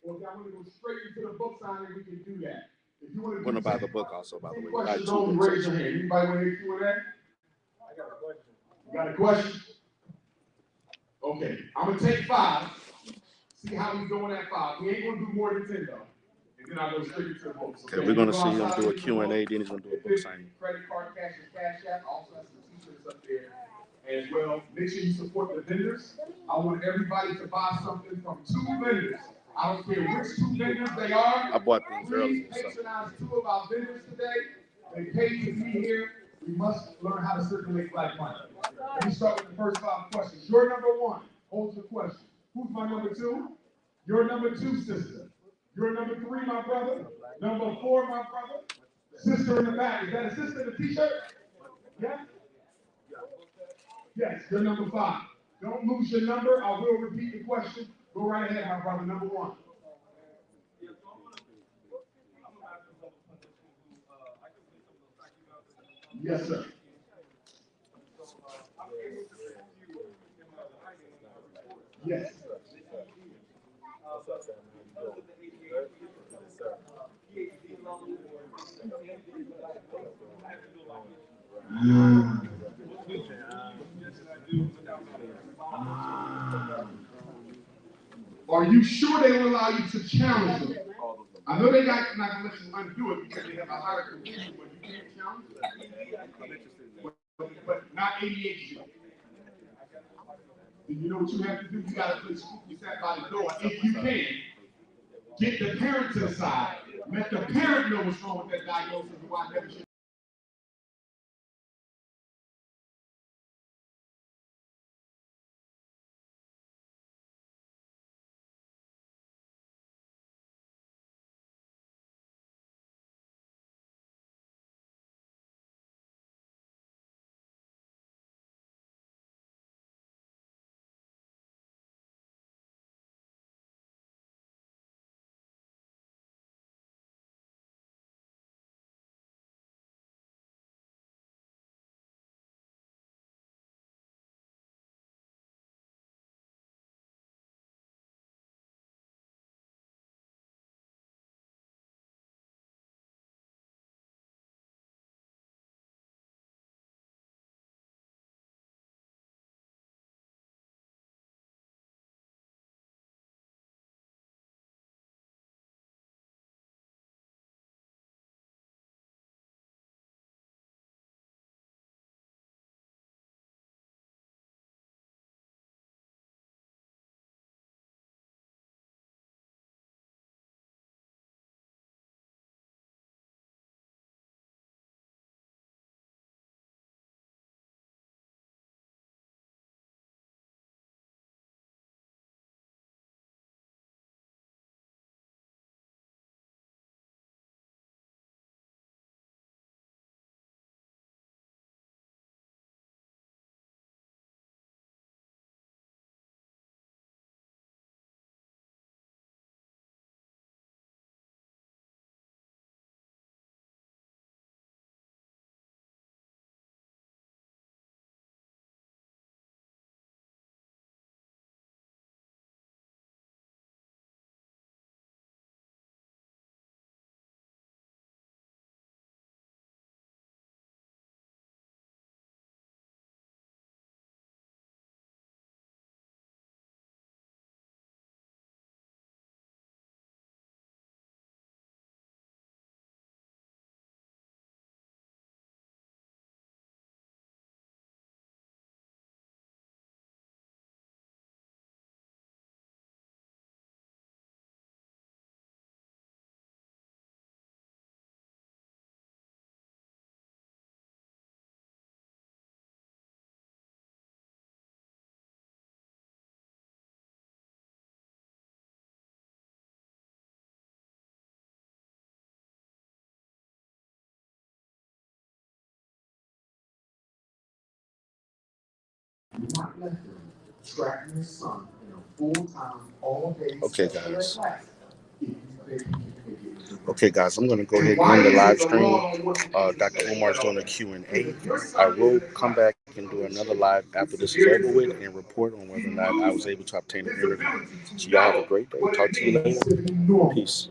or if y'all want to go straight into the book signing, we can do that. If you want to, I'm going to buy the book also, by the way. Questions only, raise your hand. Anybody want to hear Q&A? I got a question. You got a question? Okay, I'm going to take 5. See how we doing at 5. We ain't going to do more than 10, though. And then I'll go straight into the books. Okay, we're going to see him do a Q&A, then he's going to do a book signing. Credit card, cash, and cash app. Also has some t-shirts up there as well. Make sure you support the vendors. I want everybody to buy something from 2 vendors. I don't care which 2 vendors they are. I bought things Please earlier. So. patronize 2 of our vendors today. They paid to be here. We must learn how to circulate black money. Let me start with the first 5 questions. Your number 1 holds the question. Who's my number 2? Your number 2, sister. Your number 3, my brother. Number 4, my brother. Sister in the back. Is that a sister in the t-shirt? Yes? Yes, you're number 5. Don't lose your number. I will repeat the question. Go right ahead, my brother. Number 1. Yes, sir. Yes. Are you sure they will allow you to challenge them? I know they're not going to let you undo it because they have a higher conviction, but you can't challenge it. But not ADHD. Then you know what you have to do? You got to put scoops sat by the door. If you can, get the parent to the side. Let the parent know what's wrong with that diagnosis and why never should. Okay, guys. Okay, guys, I'm going to go ahead and end the live stream. Dr. Umar's doing a Q&A. I will come back and do another live after this is over with and report on whether or not I was able to obtain an interview. So y'all have a great day. Talk to you later. Peace.